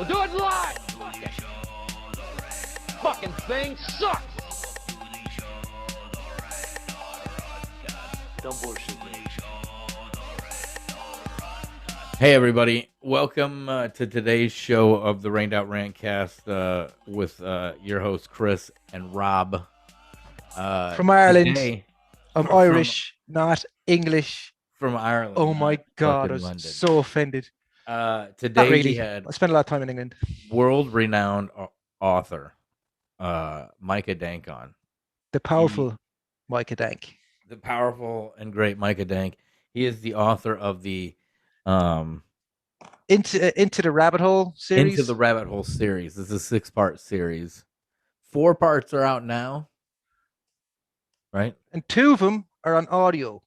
We'll do it live. Fuck it. Fucking thing sucks. Don't bullshit me. Hey everybody, welcome to today's show of the Rained Out Rantcast with your hosts Chris and Rob. From Ireland. Today, I'm Irish, not English. from Ireland. Oh my God, I was London. so offended. Today Not really. we had I spent a lot of time in England. world-renowned author Micah Dank on. The powerful Micah Dank. The powerful and great Micah Dank. He is the author of the Into the Rabbit Hole series. Into the Rabbit Hole series. This is a 6-part series. 4 parts are out now, right? And 2 of them are on audio.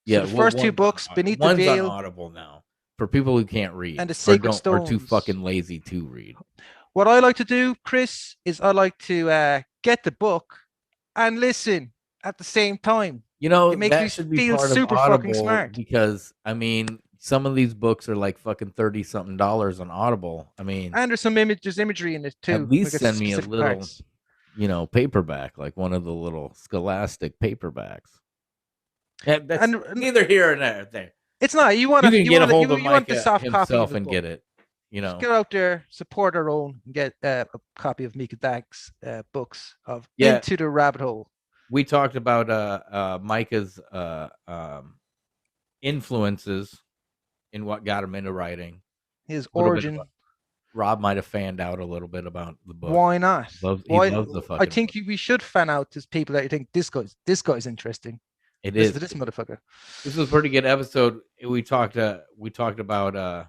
Yeah, so the first 2 books, Beneath the Veil, Veil, on Audible now for people who can't read and The Sacred or too Stones. fucking lazy to read. What I like to do, Chris, is I like to get the book and listen at the same time. You know, It makes that me should be feel part super of fucking Audible smart. because I mean, some of these books are like fucking $30-something on Audible. I mean, And there's some imagery in it too. at least like send me a specific little, parts. paperback, like one of the little Scholastic paperbacks. Yeah, that's And neither here nor there. it's not. You want You to can get a hold of you want the Micah soft copy of himself the and book. get it. You know, Just get out there, support our own, and get a copy of Micah Dank's books of Yeah. Into the Rabbit Hole. We talked about Micah's influences in what got him into writing. His A little bit origin. about- Rob might have fanned out a little bit about the book. Why not? He loves the fucking I think book. we should fan out to people that you think this guy's interesting. It Listen is. to this motherfucker. This was a pretty good episode. We talked about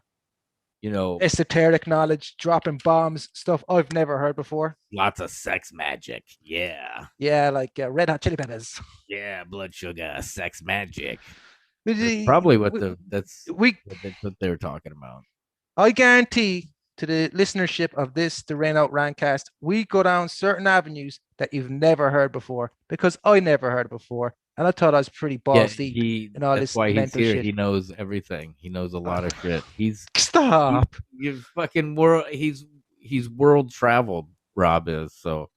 Esoteric knowledge, dropping bombs, stuff I've never heard before. lots of sex magic. Yeah. Yeah, like Red Hot Chili Peppers. Yeah, blood sugar, sex magic. That's That's probably what they were talking about. I guarantee to the listenership of the Rain Out Rantcast, we go down certain avenues that you've never heard before, because I never heard before, and I thought I was pretty balls deep in all that's this why he's mental here. shit. He knows everything. He knows a lot of shit. Stop. He's fucking world. He's world traveled. Rob is so.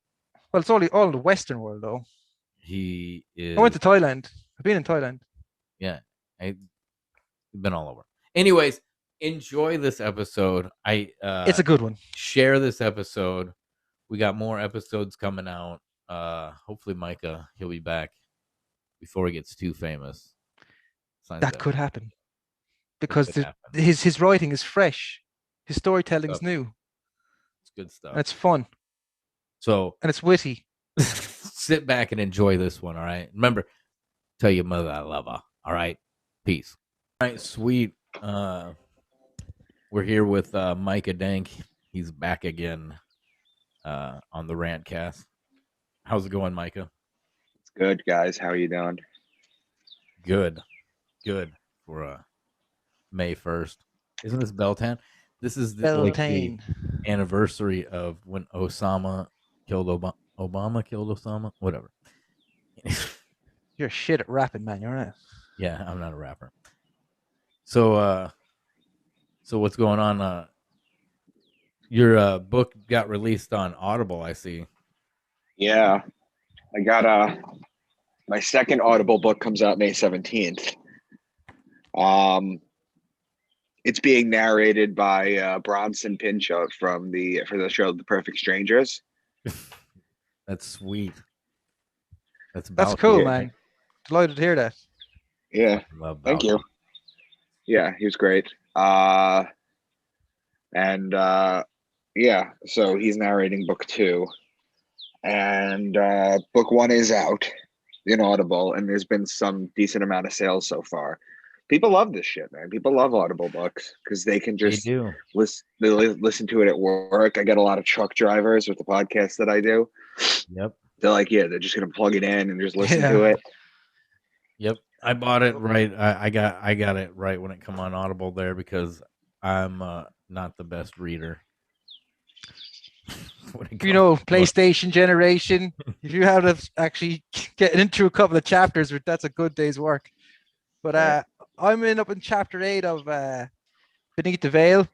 Well, it's all the Western world, though. He is. I went to Thailand. I've been in Thailand. Yeah, I've been all over. Anyways, enjoy this episode. It's a good one. Share this episode. We got more episodes coming out. Hopefully Micah, he'll be back before he gets too famous. That could happen. Because his writing is fresh. His storytelling is new. It's good stuff. And it's fun. So and it's witty. Sit back and enjoy this one, all right? Remember, tell your mother I love her. All right? Peace. All right, sweet. We're here with Micah Dank. He's back again on the Rantcast. How's it going, Micah? It's good, guys. How are you doing? Good for May 1st. Isn't this Beltane? This is the anniversary of when Osama killed Obama killed Osama. Whatever. You're shit at rapping, man. You're not. Yeah, I'm not a rapper. So what's going on? Your book got released on Audible, I see. Yeah, I got my second Audible book comes out May 17th. It's being narrated by Bronson Pinchot for the show The Perfect Strangers. That's sweet. That's cool, man. Delighted to hear that. Yeah, thank you. Yeah, he was great. Yeah, so he's narrating book 2, and book 1 is out in Audible, and there's been some decent amount of sales so far. People love this shit, man. People love Audible books because they can just listen to it at work. I get a lot of truck drivers with the podcast that I do. Yep. They're like, yeah, they're just gonna plug it in and just listen to it. Yep. I bought it right. I got it right when it come on Audible there because I'm not the best reader. PlayStation generation. If you have to actually get into a couple of chapters, that's a good day's work. But I'm up in chapter 8 of Beneath the Veil.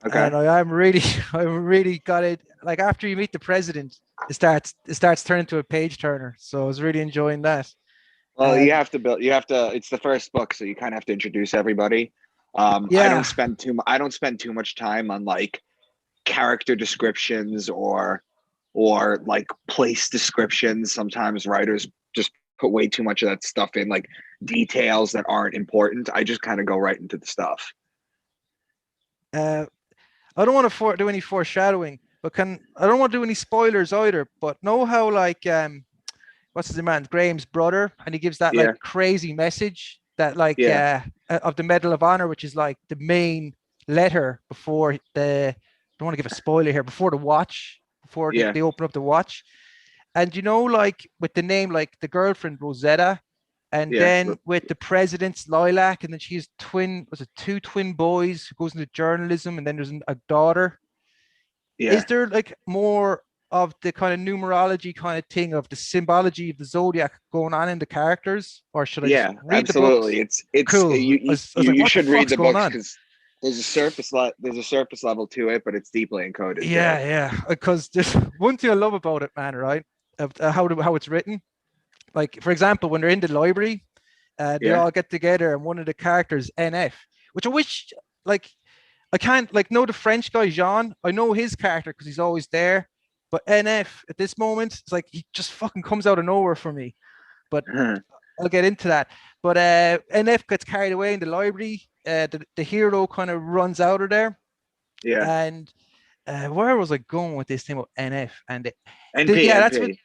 Okay. And I'm really, I really got it. Like after you meet the president, it starts turning to a page turner. So I was really enjoying that. Well, you And have to build. You have to. It's the first book, so you kind of have to introduce everybody. I yeah, don't spend too much time on like character descriptions or like place descriptions. Sometimes writers just put way too much of that stuff in, like details that aren't important. I just kind of go right into the stuff. uh, I don't want to do any foreshadowing, but I don't want to do any spoilers either. But know how like what's his man, Graham's brother, and he gives that Yeah, like crazy message that like yeah, of the Medal of Honor, which is like the main letter before the. I don't want to give a spoiler here before the watch, before yeah, they open up the watch. And you know, like with the name, like the girlfriend Rosetta, and yeah, then with the president's Lilac, and then she's was it two twin boys who goes into journalism, and then there's a daughter. yeah, Is there like more of the kind of numerology kind of thing of the symbology of the zodiac going on in the characters, or should I just yeah. read the books? Absolutely. It's Cool. I was like, you what the should read fuck's the going books on? because there's a surface level to it, but it's deeply encoded too. Yeah. Because there's one thing I love about it, man. Right? Of how it's written. Like for example, when they're in the library, they Yeah. all get together, and one of the characters, NF, which I wish like I can't like know the French guy Jean. I know his character because he's always there. But NF at this moment, it's like he just fucking comes out of nowhere for me. But I'll get into that. But NF gets carried away in the library. The hero kind of runs out of there. Yeah. And where was I going with this thing about NF? And NP, yeah, that's what NP.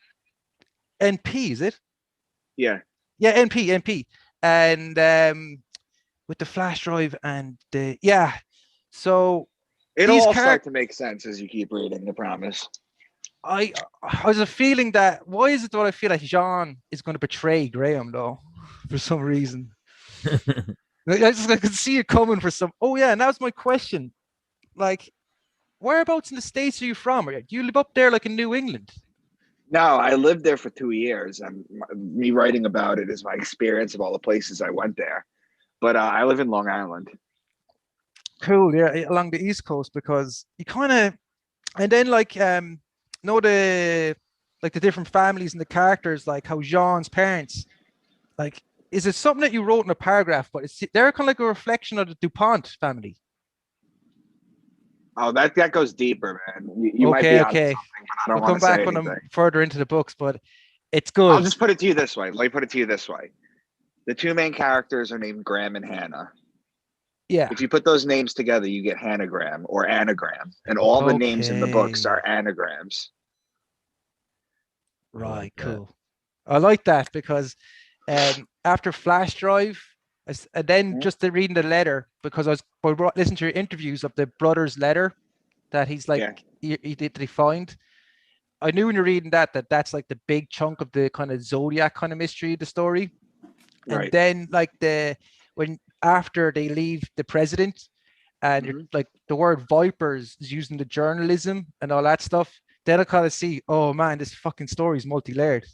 NP is it? Yeah. Yeah, NP. And with the flash drive and the yeah. So It'll these all characters start to make sense as you keep reading, I promise. I was a feeling that why is it that I feel like Jean is going to betray Graham though for some reason. I could see it coming for some. Oh yeah, and that was my question. Like, whereabouts in the States are you from? Do you live up there like in New England? No, I lived there for 2 years, and me writing about it is my experience of all the places I went there. But I live in Long Island. Cool, yeah, along the East Coast because you kind of and then like know the like the different families and the characters, like how Jean's parents like is it something that you wrote in a paragraph, but they're kind of like a reflection of the DuPont family. Oh, that goes deeper, man. You might be onto Okay. something, but I don't We'll want come to say back when anything. I'm further into the books, but it's I'll good. just put it to you this way. Let me put it to you this way. The two main characters are named Graham and Hannah. Yeah. If you put those names together, you get Hanagram or Anagram, and all the names in the books Okay. are anagrams. I Right. like that. Cool. I like that because after Flash Drive, and then Mhm. just reading the letter because listening to your interviews of the brother's letter that he's like Yeah, he did they find. I knew when you're reading that's like the big chunk of the kind of zodiac kind of mystery of the story. And right. then like when after they leave the president and you're Hmm. like the word vipers is using the journalism and all that stuff, then I kind of see, oh man, this fucking story is multi-layered.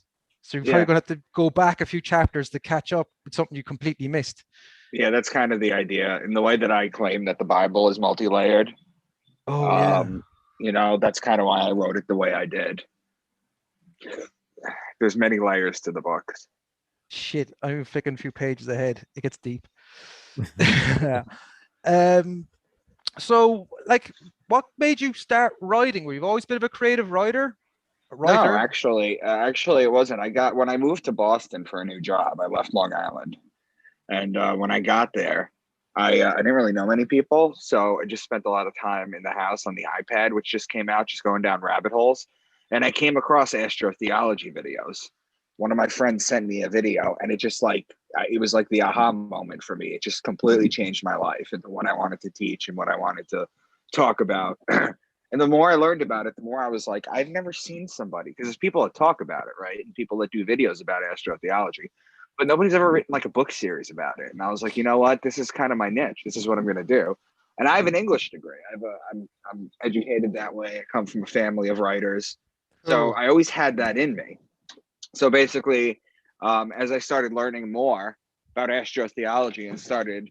So you're probably Yeah, gonna have to go back a few chapters to catch up with something you completely missed. yeah, that's kind of the idea. In the way that I claim that the Bible is multi-layered, Oh yeah. um, that's kind of why I wrote it the way I did. There's many layers to the books. Shit, I'm flicking a few pages ahead. It gets deep. Yeah. Um so like what made you start writing? Were you always been a creative writer? A No, writer? actually, it wasn't. When I moved to Boston for a new job, I left Long Island. And when I got there, I didn't really know many people, so I just spent a lot of time in the house on the iPad, which just came out, just going down rabbit holes. And I came across astrotheology videos. One of my friends sent me a video, and it was like the aha moment for me. It just completely changed my life into what I wanted to teach and what I wanted to talk about. And the more I learned about it, the more I was like, I've never seen somebody, because there's people that talk about it, right? And people that do videos about astrotheology, but nobody's ever written like a book series about it. And I was like, you know what? This is kind of my niche. This is what I'm going to do. And I have an English degree. I'm educated that way. I come from a family of writers. So Cool. I always had that in me. So basically, as I started learning more about astrotheology and started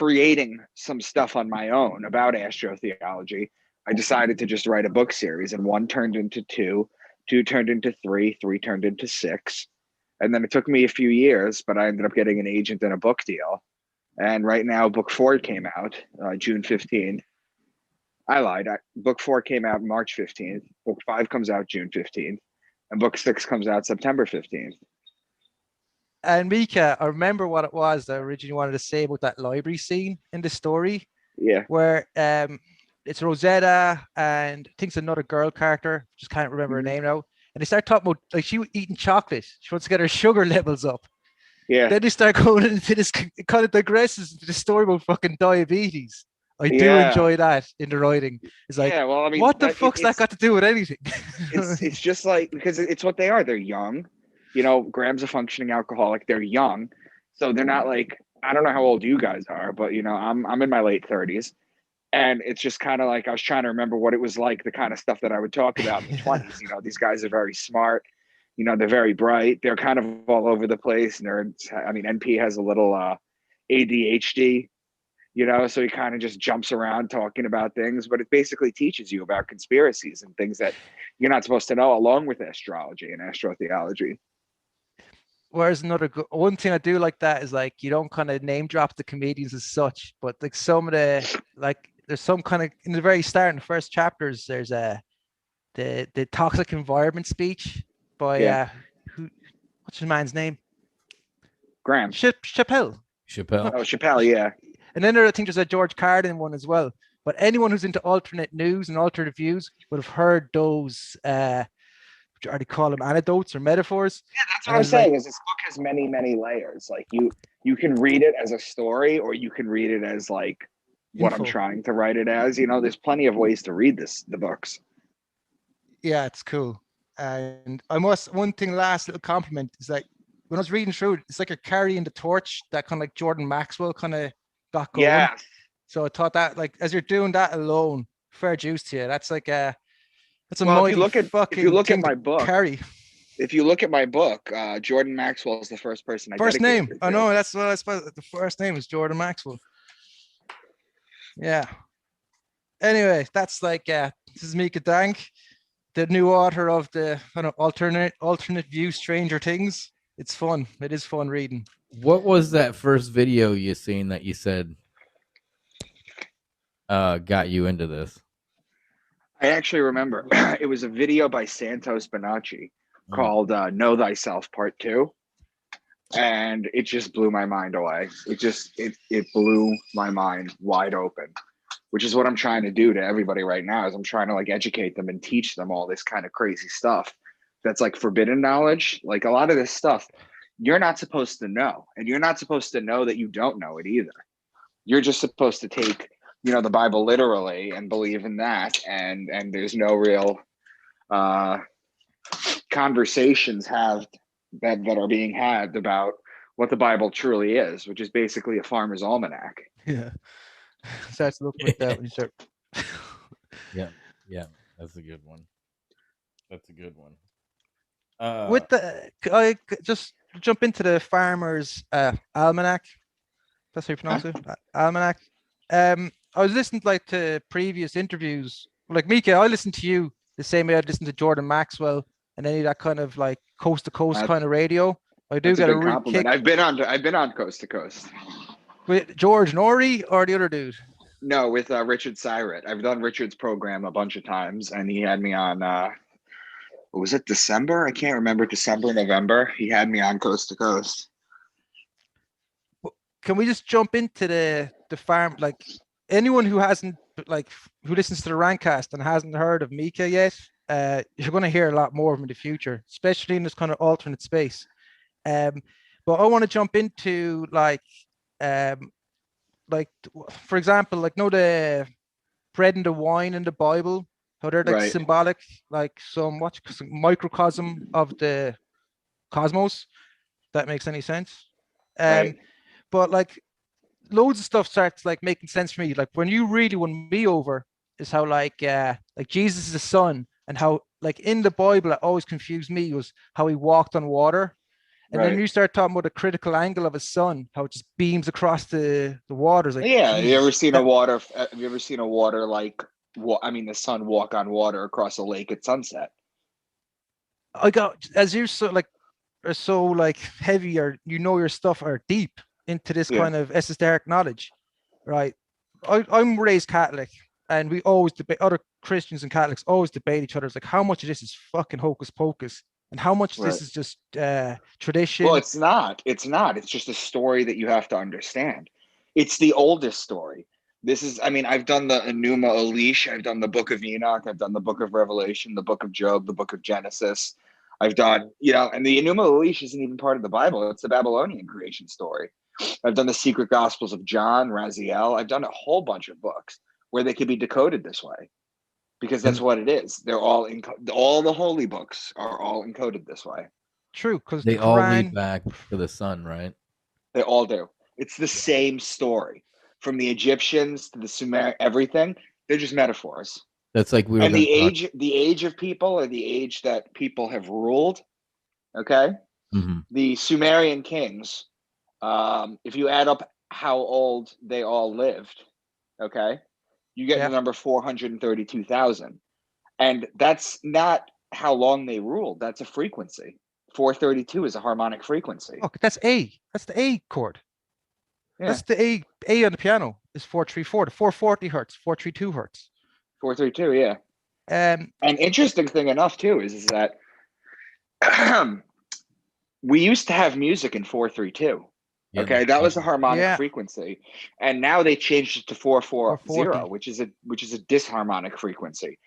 creating some stuff on my own about astrotheology, I decided to just write a book series, and one turned into two turned into three turned into six. And then it took me a few years, but I ended up getting an agent and a book deal. And right now, book 4 came out June 15th. I lied. Book 4 came out March 15th. Book 5 comes out June 15th. And book 6 comes out September 15th. And Micah, I remember what it was that I originally wanted to say about that library scene in the story. Yeah. Where it's Rosetta and I think it's another girl character, just can't remember her name now. And they start talking about like she was eating chocolate. She wants to get her sugar levels up. Yeah. Then they start going into this, it kind of digresses into the story about fucking diabetes. I do enjoy that in the writing. It's like, yeah, well, I mean, what the fuck's that got to do with anything? it's just like, because it's what they are. They're young. You know, Graham's a functioning alcoholic. They're young. So they're not like, I don't know how old you guys are, but, you know, I'm in my late 30s. And it's just kind of like, I was trying to remember what it was like, the kind of stuff that I would talk about in the 20s. You know, these guys are very smart. You know, they're very bright. They're kind of all over the place. And NP has a little ADHD, you know, so he kind of just jumps around talking about things. But it basically teaches you about conspiracies and things that you're not supposed to know, along with astrology and astrotheology. Whereas one thing I do like that is like, you don't kind of name drop the comedians as such, but like some of the, like, there's some kind of, in the very start, in the first chapters, there's the toxic environment speech by what's his man's name? Graham. Chappelle. Oh, Chappelle, yeah. And then I think there's a George Carlin one as well. But anyone who's into alternate news and alternate views would have heard those are they call them anecdotes or metaphors? Yeah, that's what I'm saying. Is this book has many, many layers. Like you can read it as a story, or you can read it as like what I'm trying to write it as. You know, there's plenty of ways to read the books. Yeah, it's cool. And one thing, last little compliment is like when I was reading through it, it's like you're carrying the torch that kind of like Jordan Maxwell kind of got going. Yeah. So I thought that, like, as you're doing that alone, fair juice to you. That's like that's a mighty fucking. If you look at my book, carry. If you look at my book, Jordan Maxwell is the first person. First name. I know, that's what I suppose. The first name is Jordan Maxwell. Yeah. Anyway, that's like this is Micah Dank, the new author of the alternate view Stranger Things. It's fun. It is fun reading. What was that first video you seen that you said got you into this? I actually remember it was a video by Santos Bonacci called Know Thyself Part 2. And it just blew my mind away. It blew my mind wide open, which is what I'm trying to do to everybody right now, is I'm trying to like educate them and teach them all this kind of crazy stuff that's like forbidden knowledge. Like a lot of this stuff you're not supposed to know, and you're not supposed to know that you don't know it either. You're just supposed to take, you know, the Bible literally and believe in that. And there's no real conversations that are being had about what the Bible truly is, which is basically a farmer's almanac. Yeah. Starts to look like that when you start. Yeah, that's a good one. With I just jump into the farmer's almanac. That's how you pronounce it. Almanac. I was listening to previous interviews. Like Micah, I listened to you the same way I'd listen to Jordan Maxwell and any of that kind of like coast to coast kind of radio. I do get a real compliment. I've been on coast to coast. With George Norrie or the other dude? No, with Richard Syrett. I've done Richard's program a bunch of times, and he had me on. Was it December? I can't remember. December, November. He had me on coast to coast. Can we just jump into the farm? Like anyone who hasn't who listens to the Rancast and hasn't heard of Micah yet, you're going to hear a lot more of him in the future, especially in this kind of alternate space. But I want to jump into for example, the bread and the wine in the Bible, how they're symbolic, like some microcosm of the cosmos. That makes any sense? But like loads of stuff starts like making sense for me. Like when you really won me over is how like Jesus is the son, and how like in the Bible it always confused me was how he walked on water. And then you start talking about the critical angle of a sun, how it just beams across the waters. Like, yeah, have you ever seen that, a water? Have you ever seen a water like? I mean, the sun walk on water across a lake at sunset. I got as you're so like are so like heavy, or your stuff are deep into this kind of esoteric knowledge, right? I'm raised Catholic, and we always debate. Other Christians and Catholics always debate each other. It's like, how much of this is fucking hocus pocus, and how much of this is just tradition. Well, it's not. It's not. It's just a story that you have to understand. It's the oldest story. This is, I mean, I've done the Enuma Elish, I've done the Book of Enoch, I've done the Book of Revelation, the Book of Job, the Book of Genesis. I've done, and the Enuma Elish isn't even part of the Bible. It's the Babylonian creation story. I've done the Secret Gospels of John, Raziel. I've done a whole bunch of books where they could be decoded this way, because that's what it is. They're all all the holy books are all encoded this way. True, because they all lead back to the sun, right? They all do. It's the same story. From the Egyptians to the Sumer, everything, they're just metaphors. That's like and the age of people, or the age that people have ruled. Okay, the Sumerian kings. If you add up how old they all lived, okay, you get the number 432,000, and that's not how long they ruled. That's a frequency. 432 is a harmonic frequency. Oh, that's A. That's the A chord. Yeah. That's the A on the piano is 434 to 440 hertz, 432 hertz. 432, yeah. An interesting thing enough too is that we used to have music in 432. Yeah, okay, that was a harmonic frequency, and now they changed it to 440, which is a disharmonic frequency.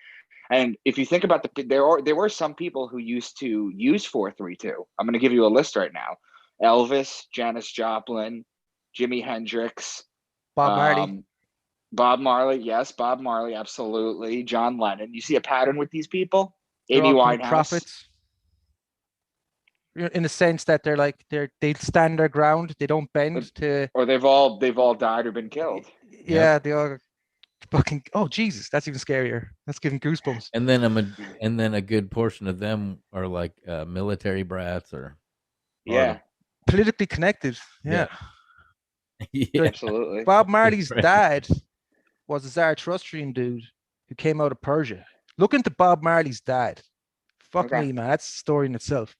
And if you think about there were some people who used to use 432. I'm going to give you a list right now: Elvis, Janis Joplin, Jimi Hendrix, Bob Marley. Bob Marley, yes, Bob Marley, absolutely. John Lennon. You see a pattern with these people? Amy Winehouse. Prophets. In the sense that they stand their ground, they don't bend to. Or they've all died or been killed. Yeah, they all fucking. Oh Jesus, that's even scarier. That's giving goosebumps. And then a good portion of them are like military brats or politically connected. Yeah. Absolutely. Bob Marley's dad was a Zoroastrian dude who came out of Persia. Look into Bob Marley's dad. Fuck me, man. That's a story in itself.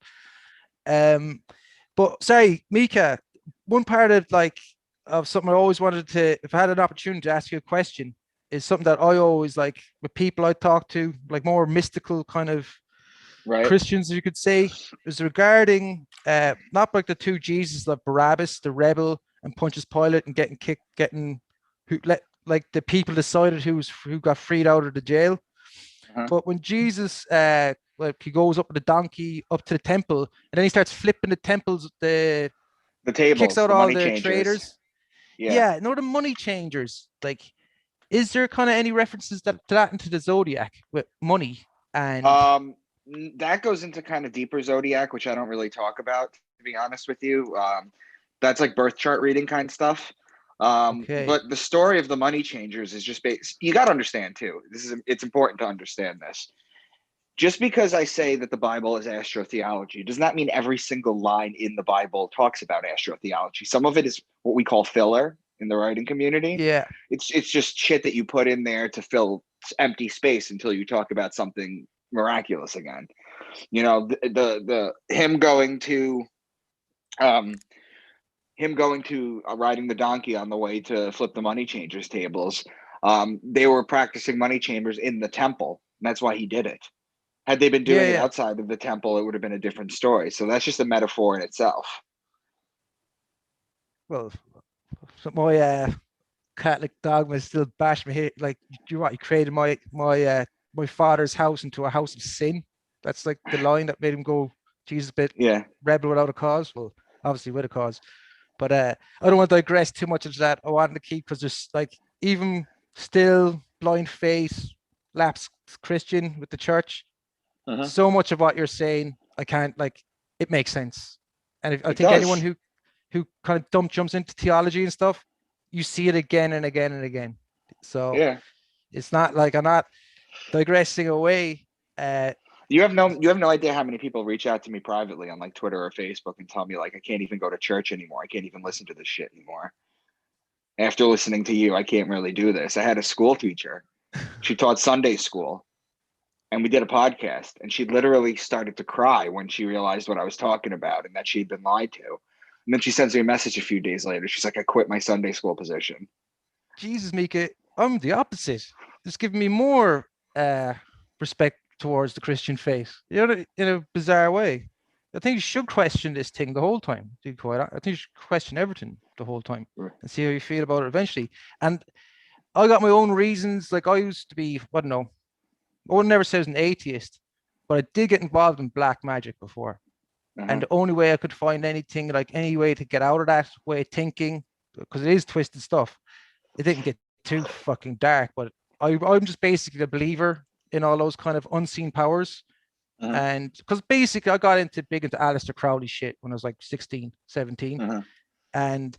But sorry, Micah, one part of something I always wanted to, if I had an opportunity to ask you a question, is something that I always like with people I talk to, like more mystical kind of Christians, you could say, is regarding not like the two Jesus, like Barabbas, the rebel, and Pontius Pilate, and the people decided who got freed out of the jail. But when Jesus he goes up with the donkey up to the temple, and then he starts flipping the temples, the tables, kicks out the all the changers. traders. Yeah, no, the money changers. Like, is there kind of any references to that into the zodiac with money? And that goes into kind of deeper zodiac, which I don't really talk about, to be honest with you. That's like birth chart reading kind of stuff. But the story of the money changers is just you got to understand too. It's important to understand this. Just because I say that the Bible is astrotheology does not mean every single line in the Bible talks about astrotheology. Some of it is what we call filler in the writing community. Yeah, it's just shit that you put in there to fill empty space until you talk about something miraculous again. The him going to riding the donkey on the way to flip the money changers tables. They were practicing money chambers in the temple, and that's why he did it. Had they been doing it outside of the temple, it would have been a different story. So that's just a metaphor in itself. Well, my Catholic dogma still bash me here. Like, you created my father's house into a house of sin. That's like the line that made him go, Jesus, rebel without a cause. Well, obviously with a cause. But I don't want to digress too much into that. I wanted to keep, because there's even still blind faith, lapsed Christian with the church. So much of what you're saying, I can't it makes sense. And I think anyone who kind of jumps into theology and stuff, you see it again and again and again. So it's not like I'm not digressing away. You have no idea how many people reach out to me privately on like Twitter or Facebook and tell me like I can't even go to church anymore. I can't even listen to this shit anymore. After listening to you, I can't really do this. I had a school teacher. She taught Sunday school, and we did a podcast, and she literally started to cry when she realized what I was talking about and that she'd been lied to. And then she sends me a message a few days later. She's like, I quit my Sunday school position. Jesus, Micah, I'm the opposite. It's giving me more respect towards the Christian faith, in a bizarre way. I think you should question this thing the whole time. I think you should question everything the whole time and see how you feel about it eventually. And I got my own reasons. Like I used to be, I don't know, I would never say I was an atheist, but I did get involved in black magic before. And the only way I could find anything, like any way to get out of that way of thinking, because it is twisted stuff, it didn't get too fucking dark, but I'm just basically a believer in all those kind of unseen powers. And because basically I got big into Aleister Crowley shit when I was like 16, 17. And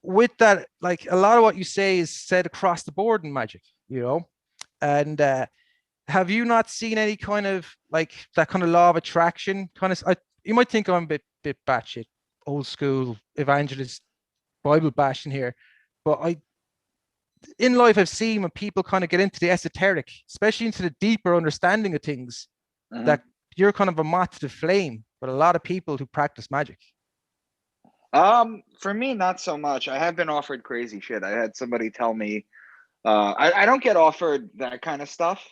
with that, like a lot of what you say is said across the board in magic, and have you not seen any kind of like that kind of law of attraction kind of? You might think I'm a bit batshit, old school evangelist, Bible bashing here, but in life I've seen when people kind of get into the esoteric, especially into the deeper understanding of things, that you're kind of a moth to the flame with a lot of people who practice magic. For me, not so much. I have been offered crazy shit. I had somebody tell me, I don't get offered that kind of stuff,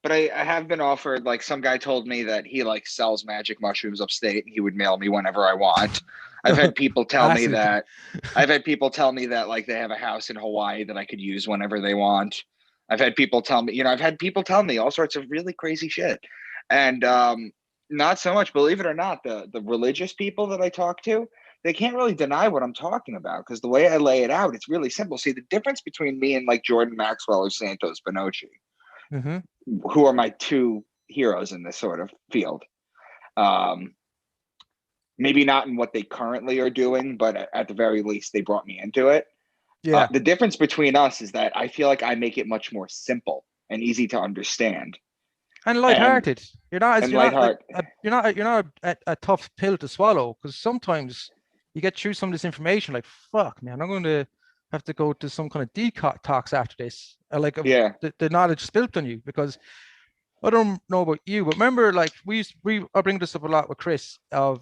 but I have been offered, like some guy told me that he like sells magic mushrooms upstate and he would mail me whenever I want. I've had people tell me that like they have a house in Hawaii that I could use whenever they want. I've had people tell me, all sorts of really crazy shit. And not so much, believe it or not, the religious people that I talk to, they can't really deny what I'm talking about because the way I lay it out, it's really simple. See, the difference between me and like Jordan Maxwell or Santos Bonacci, who are my two heroes in this sort of field, maybe not in what they currently are doing, but at the very least, they brought me into it. Yeah. The difference between us is that I feel like I make it much more simple and easy to understand. And lighthearted. You're not a tough pill to swallow, because sometimes you get through some of this information like, fuck, man, I'm going to have to go to some kind of detox after this. The knowledge spilt on you, because I don't know about you, but remember, like I bring this up a lot with Chris of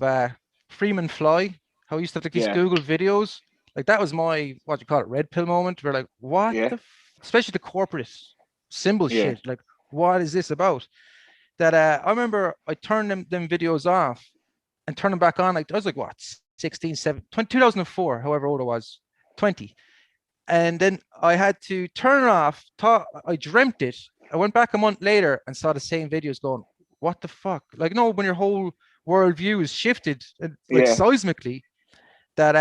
Freeman Fly, how he used to have these Google videos. Like that was my, what you call it, red pill moment. We're like, what especially the corporate symbol shit. Like, what is this about? That I remember I turned them videos off and turned them back on. Like I was like, what, 16, 17, 2004, however old I was, 20. And then I had to turn it off. I dreamt it. I went back a month later and saw the same videos going, what the fuck? Like, no, when your whole worldview is shifted like seismically, that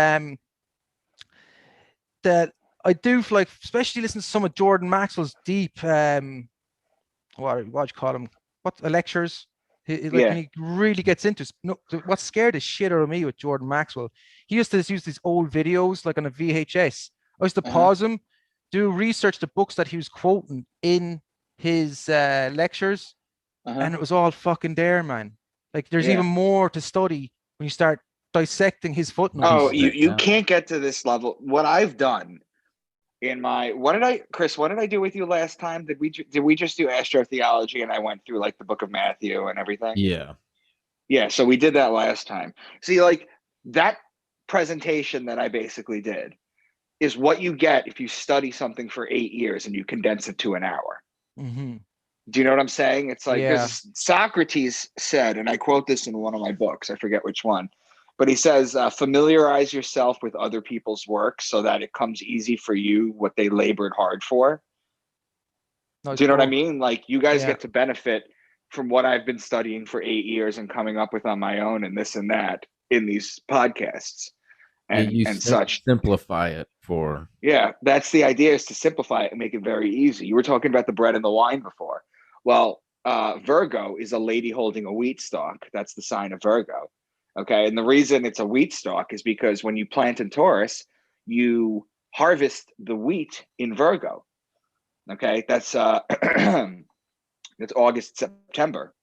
I do like, especially listen to some of Jordan Maxwell's deep what you call them? What lectures? When he really gets into what scared the shit out of me with Jordan Maxwell. He used to use these old videos like on a VHS. I used to pause him, do research the books that he was quoting in his lectures, and it was all fucking there, man. Like there's even more to study when you start dissecting his footnotes. Oh, you can't get to this level. What I've done what did I do with you last time? Did we just do astrotheology and I went through like the book of Matthew and everything? Yeah. So we did that last time. See, like that presentation that I basically did is what you get if you study something for 8 years and you condense it to an hour. Do you know what I'm saying? It's like Socrates said, and I quote this in one of my books, I forget which one, but he says, familiarize yourself with other people's work so that it comes easy for you what they labored hard for. Do you know what I mean? Like you guys get to benefit from what I've been studying for 8 years and coming up with on my own and this and that in these podcasts and such. Simplify it for. Yeah, that's the idea, is to simplify it and make it very easy. You were talking about the bread and the wine before. Well, Virgo is a lady holding a wheat stalk. That's the sign of Virgo. Okay. And the reason it's a wheat stalk is because when you plant in Taurus, you harvest the wheat in Virgo. Okay. That's, that's August, September.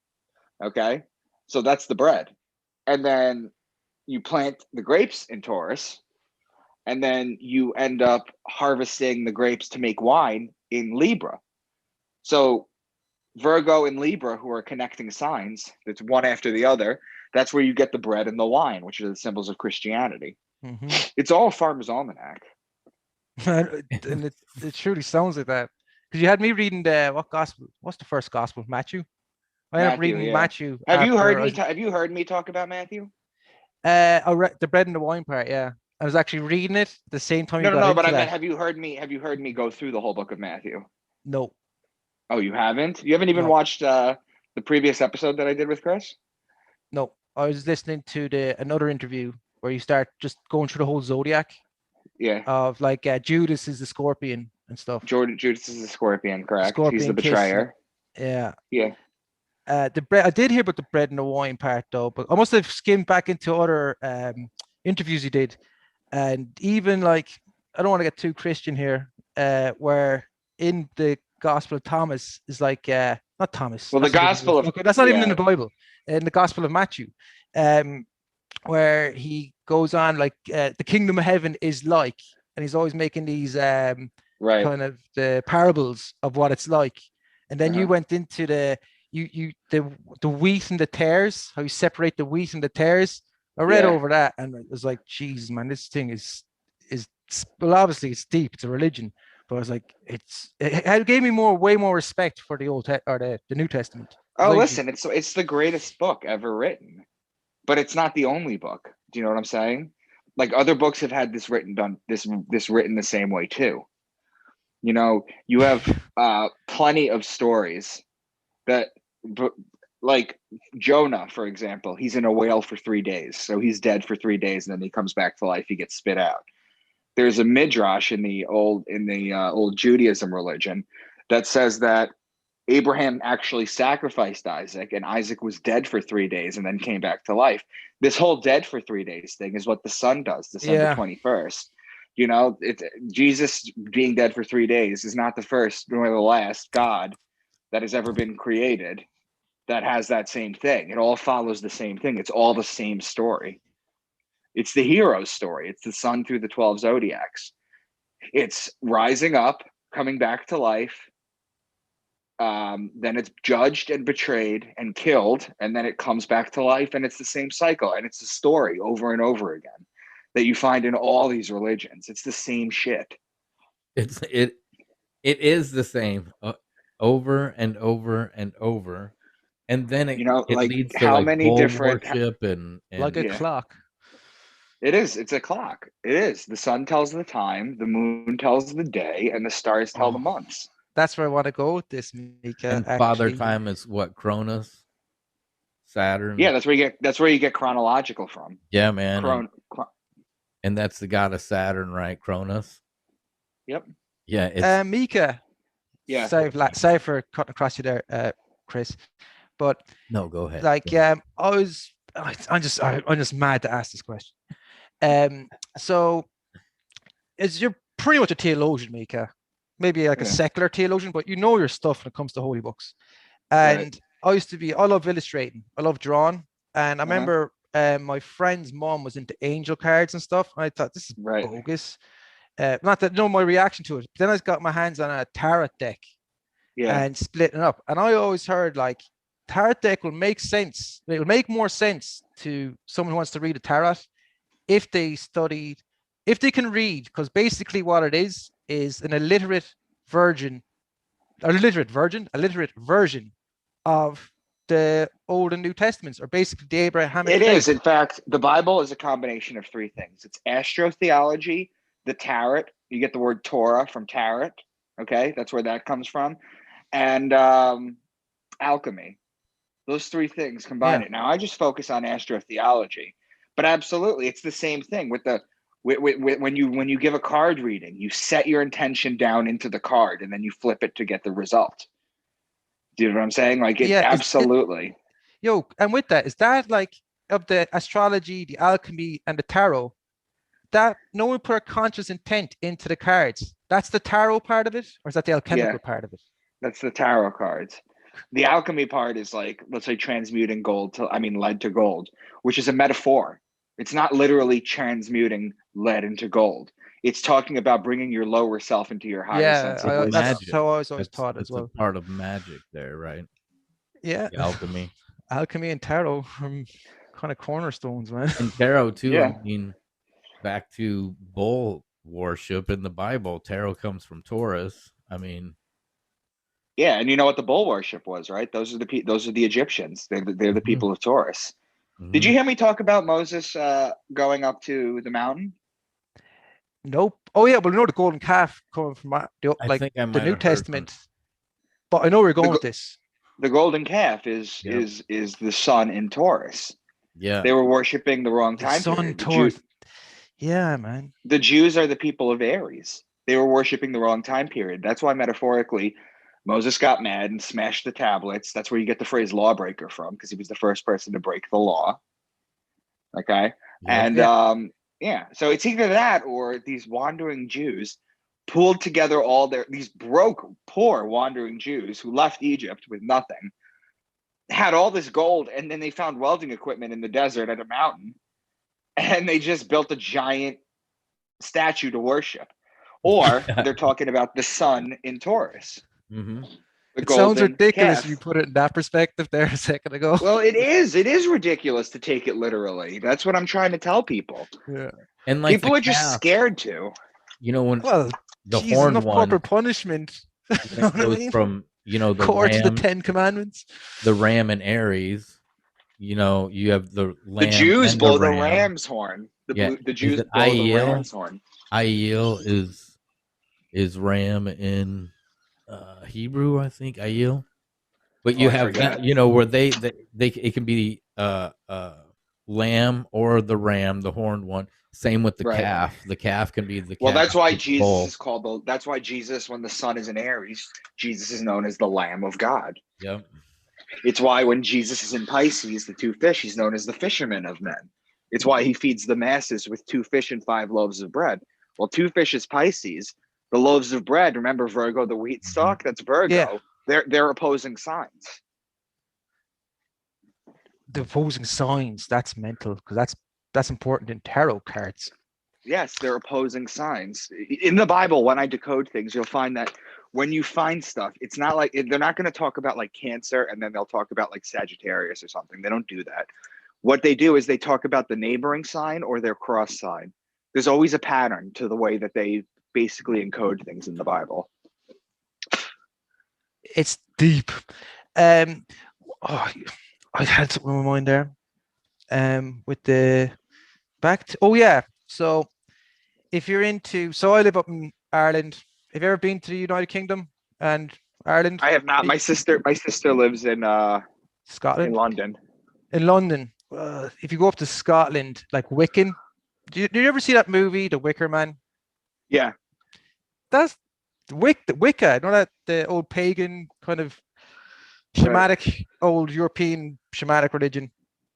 Okay, so that's the bread, and then you plant the grapes in Taurus, and then you end up harvesting the grapes to make wine in Libra. So Virgo and Libra, who are connecting signs, that's one after the other. That's where you get the bread and the wine, which are the symbols of Christianity. It's all a farmer's almanac. And it truly sounds like that. Because you had me reading what gospel? What's the first gospel? Matthew. I ended up reading Matthew. Have you heard me? Have you heard me talk about Matthew? I read the bread and the wine part. Yeah, I was actually reading it the same time. No. But I meant, have you heard me? Have you heard me go through the whole book of Matthew? No. Oh, you haven't? You haven't even watched the previous episode that I did with Chris? No, I was listening to another interview where you start just going through the whole zodiac. Yeah. Of like Judas is the scorpion and stuff. Judas is the scorpion, correct? He's the betrayer. Yeah. Yeah. The bread. I did hear about the bread and the wine part though, but I must have skimmed back into other interviews he did, and even like I don't want to get too Christian here, where in the Gospel of Thomas is like not Thomas. Well, the Gospel of that's not even in the Bible. In the Gospel of Matthew, where he goes on like the kingdom of heaven is like, and he's always making these kind of the parables of what it's like, and then you went into the wheat and the tares, how you separate the wheat and the tares. I read over that and it was like, geez, man, this thing is well, obviously it's deep, it's a religion, but I was like, it gave me way more respect for the the New Testament. Oh, listen, it's the greatest book ever written, but it's not the only book. Do you know what I'm saying? Like other books have had this written the same way too. You know, you have plenty of stories that, like Jonah, for example, he's in a whale for 3 days, so he's dead for 3 days, and then he comes back to life. He gets spit out. There's a midrash in the old Judaism religion that says that Abraham actually sacrificed Isaac, and Isaac was dead for 3 days and then came back to life. This whole dead for 3 days thing is what the sun does, December 21st. You know, Jesus being dead for 3 days is not the first nor the last God that has ever been created that has that same thing. It all follows the same thing. It's all the same story. It's the hero's story. It's the sun through the 12 zodiacs. It's rising up, coming back to life. Then it's judged and betrayed and killed, and then it comes back to life, and it's the same cycle, and it's a story over and over again that you find in all these religions. It's the same shit. It is the same over and over and over, and then it leads to how many different worship and like a clock. It is. It's a clock. It is. The sun tells the time, the moon tells the day, and the stars tell the months. That's where I want to go with this, Micah. And Father Time is what? Cronus, Saturn. Yeah, that's where you get chronological from. Yeah, man. And that's the god of Saturn, right? Cronus. Yep. Yeah. Micah. Yeah. Sorry for cutting across you there, Chris. But no, go ahead. Like, I'm just mad to ask this question. So, you're pretty much a theologian, Micah. Maybe like a secular theologian, but you know your stuff when it comes to holy books. And I love illustrating. I love drawing. And I remember my friend's mom was into angel cards and stuff. And I thought, this is bogus. Not that my reaction to it. But then I got my hands on a tarot deck and splitting up. And I always heard like tarot deck will make sense. It will make more sense to someone who wants to read a tarot if they can read, because basically what it is an illiterate version of the Old and New Testaments, or basically the Abrahamic faith. It is. In fact, the Bible is a combination of three things. It's astrotheology, the tarot. You get the word Torah from tarot. Okay, that's where that comes from. And alchemy. Those three things combine it. Now, I just focus on astrotheology. But absolutely, it's the same thing with when you give a card reading, you set your intention down into the card and then you flip it to get the result. Do you know what I'm saying? Like, absolutely. And with that, is that like of the astrology, the alchemy, and the tarot, that no one put a conscious intent into the cards? That's the tarot part of it, or is that the alchemical part of it? That's the tarot cards. The alchemy part is like, let's say, transmuting lead to gold, which is a metaphor. It's not literally transmuting lead into gold. It's talking about bringing your lower self into your higher sense of wisdom. That's how I was always taught as well. It's a part of magic there, right? Yeah. The alchemy. Alchemy and tarot from kind of cornerstones, man. And tarot too. Yeah. I mean, back to bull worship in the Bible, tarot comes from Taurus. I mean, yeah, and you know what the bull worship was, right? Those are the Egyptians. They're the people of Taurus. Did you hear me talk about Moses going up to the mountain? Nope. Oh yeah, but you know the golden calf coming from the New Testament. But I know where you're going with this. The golden calf is the sun in Taurus. Yeah, they were worshiping the wrong time period. Taurus. Yeah, man. The Jews are the people of Aries. They were worshiping the wrong time period. That's why metaphorically, Moses got mad and smashed the tablets. That's where you get the phrase lawbreaker from, because he was the first person to break the law. Okay. Yeah. And so it's either that or these wandering Jews pulled together these broke, poor wandering Jews who left Egypt with nothing, had all this gold, and then they found welding equipment in the desert at a mountain, and they just built a giant statue to worship. Or they're talking about the sun in Taurus. Mm-hmm. It sounds ridiculous if you put it in that perspective there a second ago. Well, it is. It is ridiculous to take it literally. That's what I'm trying to tell people. Yeah. And like people are just scared to. You know, when the horned one, proper punishment. You know what I mean? From the core ram, to the 10 Commandments. The ram and Aries. You have the lamb. The Jews blow the ram. ram's horn. The Jews blow the ram's horn. Aiel is ram in Hebrew, I think. Aiel. But you have that, where they it can be lamb or the ram, the horned one. Same with the calf. The calf can be the calf. Well, that's why Jesus is called that's why Jesus, when the sun is in Aries, Jesus is known as the Lamb of God. Yep. It's why when Jesus is in Pisces, the 2 fish, he's known as the fisherman of men. It's why he feeds the masses with 2 fish and 5 loaves of bread. Well, 2 fish is Pisces. The loaves of bread, remember Virgo, the wheat stalk? That's Virgo. Yeah. They're opposing signs. The opposing signs, that's mental, because that's important in tarot cards. Yes, they're opposing signs. In the Bible, when I decode things, you'll find that when you find stuff, it's not like they're not going to talk about like Cancer and then they'll talk about like Sagittarius or something. They don't do that. What they do is they talk about the neighboring sign or their cross sign. There's always a pattern to the way that they basically encode things in the Bible. It's deep. I had something in my mind there. With the so if you're into, I live up in Ireland. Have you ever been to the United Kingdom and Ireland? I have not. My sister lives in Scotland, in London. If you go up to Scotland, like Wiccan, do you ever see that movie, The Wicker Man? Yeah, that's the Wicca. You know that the old pagan kind of shamanic, old European shamanic religion,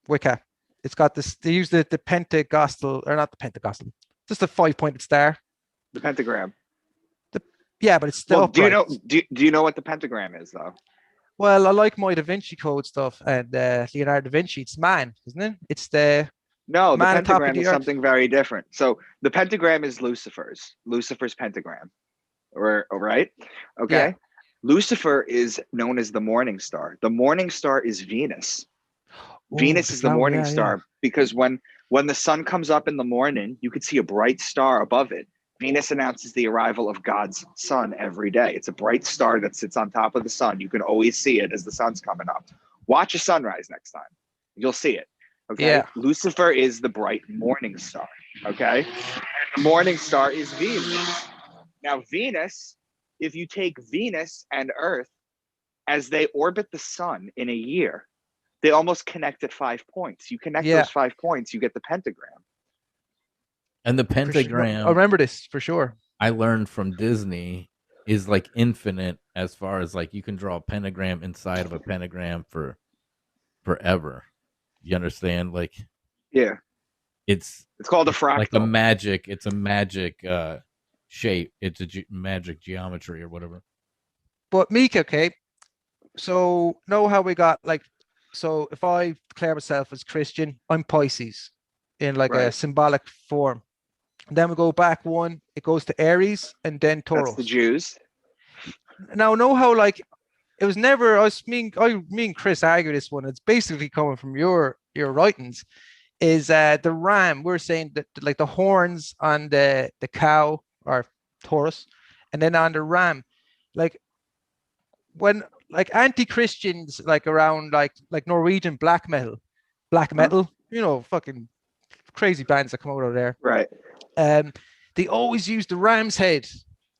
Wicca. It's got this. They use the Pentecostal, or not the Pentecostal, just a 5-pointed star. The pentagram. But it's still. Well, do you know what the pentagram is though? Well, I like my Da Vinci Code stuff and Leonardo da Vinci. It's man, isn't it? It's the the pentagram is something very different. So the pentagram is Lucifer's pentagram, right? Okay. Yeah. Lucifer is known as the morning star. The morning star is Venus. Venus is the morning star because when the sun comes up in the morning, you could see a bright star above it. Venus announces the arrival of God's sun every day. It's a bright star that sits on top of the sun. You can always see it as the sun's coming up. Watch a sunrise next time. You'll see it. Okay. Yeah. Lucifer is the bright morning star. Okay. And the morning star is Venus. Now, Venus, if you take Venus and Earth as they orbit the sun in a year, they almost connect at 5 points. You connect those 5 points, you get the pentagram. And the pentagram, I remember this for sure. I learned from Disney is like infinite as far as like you can draw a pentagram inside of a pentagram for forever. You understand? Like, yeah, it's called a fractal. Like a magic. It's a magic shape. It's a magic geometry or whatever. But Micah, okay, So know how we got like, so if I declare myself as Christian, I'm Pisces in like a Right. symbolic form. And then we go back one, it goes to Aries and then That's the Taurus. Jews. Now know how like it was never me and Chris argue this one. It's basically coming from your writings. Is the ram? We're saying that like the horns on the cow or Taurus, and then on the ram, like when like anti-Christians like around like Norwegian black metal, you know, fucking crazy bands that come out of there. Right. They always use the ram's head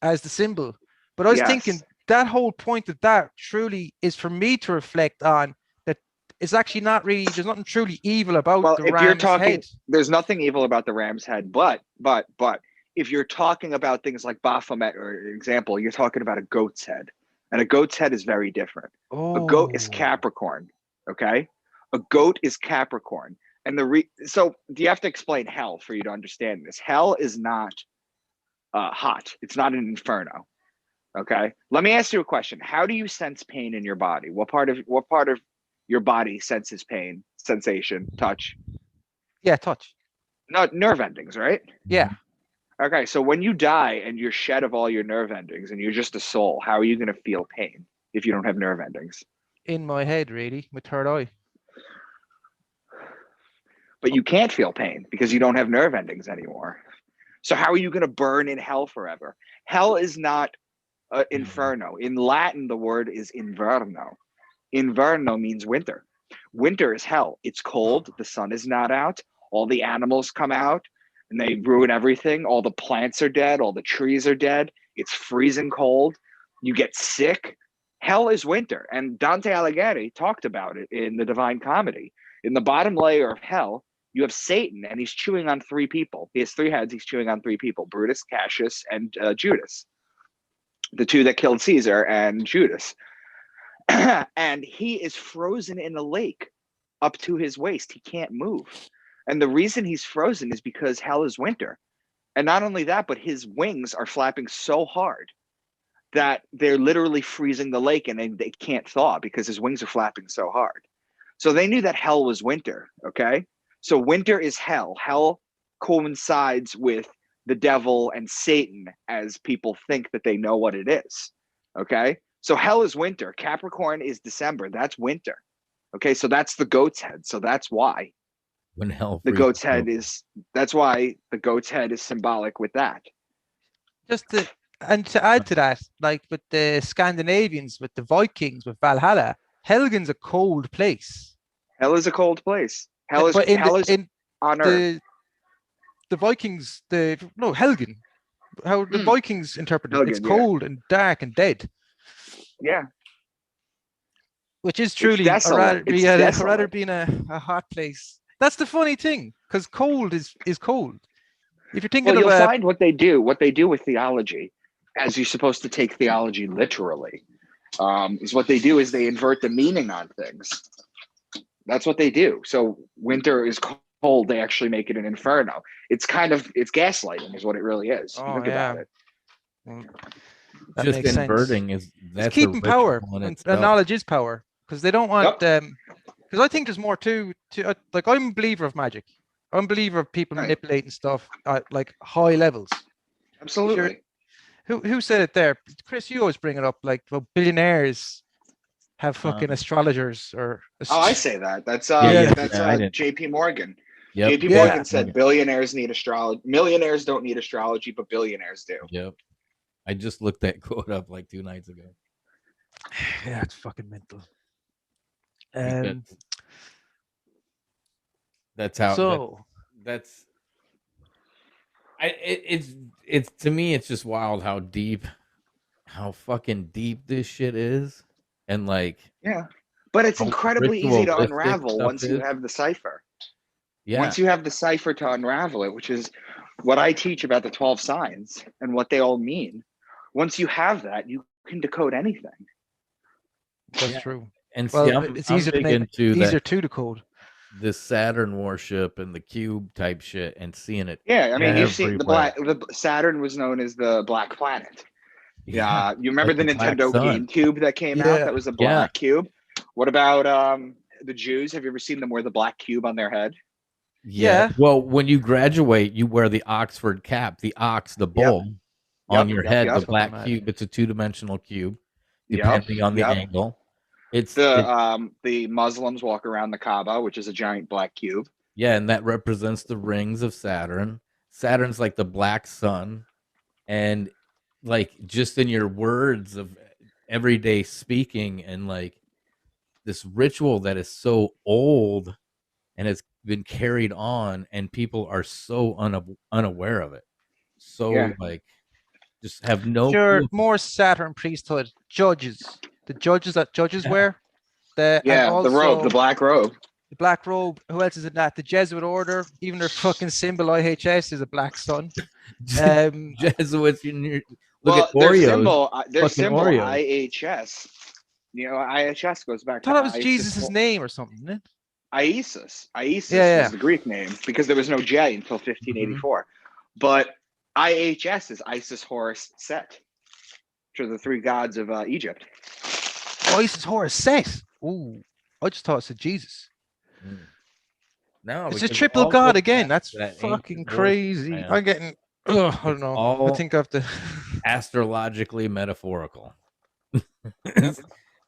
as the symbol. But I was thinking Yes. that whole point of that truly is for me to reflect on that it's actually not really, there's nothing truly evil about Well, the if you're ram's talking, head. there's nothing evil about the ram's head, but if you're talking about things like Baphomet, or example, you're talking about a goat's head, and a goat's head is very different. A goat is Oh, Capricorn, okay? A goat is Capricorn, and so do you have to explain hell for you to understand this? Hell is not hot. It's not an inferno. Okay. Let me ask you a question. How do you sense pain in your body? What part of your body senses pain, sensation, touch? yeah, touch. Not nerve endings, right? Yeah. Okay. So when you die and you're shed of all your nerve endings and you're just a soul, how are you going to feel pain if you don't have nerve endings? In my head, really, with third eye. But you can't feel pain because you don't have nerve endings anymore. So how are you going to burn in hell forever? Hell is not inferno. In Latin, the word is inverno. Inverno means winter. Winter is hell. It's cold. The sun is not out. All the animals come out and they ruin everything. All the plants are dead. All the trees are dead. It's freezing cold. You get sick. Hell is winter. And Dante Alighieri talked about it in the Divine Comedy. In the bottom layer of hell, you have Satan, and he's chewing on three people. He has three heads. He's chewing on three people: Brutus, Cassius, and Judas, the two that killed Caesar, and Judas. And he is frozen in a lake up to his waist. He can't move. And the reason he's frozen is because hell is winter. And not only that, but his wings are flapping so hard that they're literally freezing the lake, and they can't thaw because his wings are flapping so hard. So they knew that hell was winter. Okay. So winter is hell. Hell coincides with the devil and Satan as people think that they know what it is. Okay. So hell is winter. Capricorn is December. That's winter. Okay. So that's the goat's head. So that's why When hell the freezes goat's head over. that's why the goat's head is symbolic with that. Just to, and to add to that, like with the Scandinavians, with the Vikings, with Valhalla, Helgen's a cold place. Hell is a cold place. Hell is But in on earth. the Vikings, Helgen, how the Vikings interpret it, it's Helgen, yeah. cold and dark and dead. Yeah. Which is truly, It's desolate. I'd rather be in a hot place. That's the funny thing, because cold is cold. If you're thinking Well, of you'll find what they do with theology, as you're supposed to take theology literally, is what they do is they invert the meaning on things. That's what they do. So winter is cold. They actually make it an inferno. It's gaslighting is what it really is. Think about it. That Just makes sense. inverting is that's it's keeping a power, in and itself. knowledge is power, because they don't want because I think there's more to like, I'm a believer of magic. I'm a believer of people manipulating stuff at like high levels. Absolutely. Who said it there? Chris, you always bring it up, like, well, billionaires have fucking astrologers or I say that. That's JP Morgan. Yep. JP Morgan said billionaires need astrology. Millionaires don't need astrology, but billionaires do. Yep. I just looked that quote up like 2 nights ago. Yeah, it's fucking mental. That's how. So it's to me, it's just wild how fucking deep this shit is, and like, yeah, but it's incredibly easy to unravel once you have the cipher. Yeah. Once you have the cipher to unravel it, which is what I teach about the 12 signs and what they all mean. Once you have that, you can decode anything. That's true. And it's easier to decode this Saturn worship and the cube type shit, and seeing it. Yeah, I mean, you've seen the Saturn was known as the black planet. Yeah, you remember Like the the Black Nintendo Sun. GameCube that came out? Yeah. That was a black cube. What about the Jews? Have you ever seen them wear the black cube on their head? Yeah. Well, when you graduate, you wear the Oxford cap, the ox, the Yep. bull on your head, the That's fucking black mad. cube. It's a two-dimensional cube, Yep. depending on the Yep. angle. It's The Muslims walk around the Kaaba, which is a giant black cube. yeah, and that represents the rings of Saturn. Saturn's like the black sun, and like just in your words of everyday speaking, and like this ritual that is so old and has been carried on, and people are so unaware of it. So Yeah. like just have no Sure, clue. more Saturn priesthood judges. The judges that judges Yeah. wear. And Yeah, the robe, also the black robe. the black robe. Who else is in that? The Jesuit order. Even their fucking symbol IHS is a black sun. Jesuits, look Well, at Oreos. their Fucking symbol Oreos. IHS. You know, IHS goes back I thought to that was Isis. Jesus' name or something, isn't it? Isis. Isis Yeah. was the Greek name because there was no J until 1584. But IHS is Isis, Horus, Set, which are the three gods of Egypt. Isis Horus Set. Ooh, I just thought it said Jesus. No, It's a because triple all god goes again. back That's to that fucking ancient crazy. worship, man. I'm getting. I don't It's know. all I think I have to. astrologically metaphorical. Yep.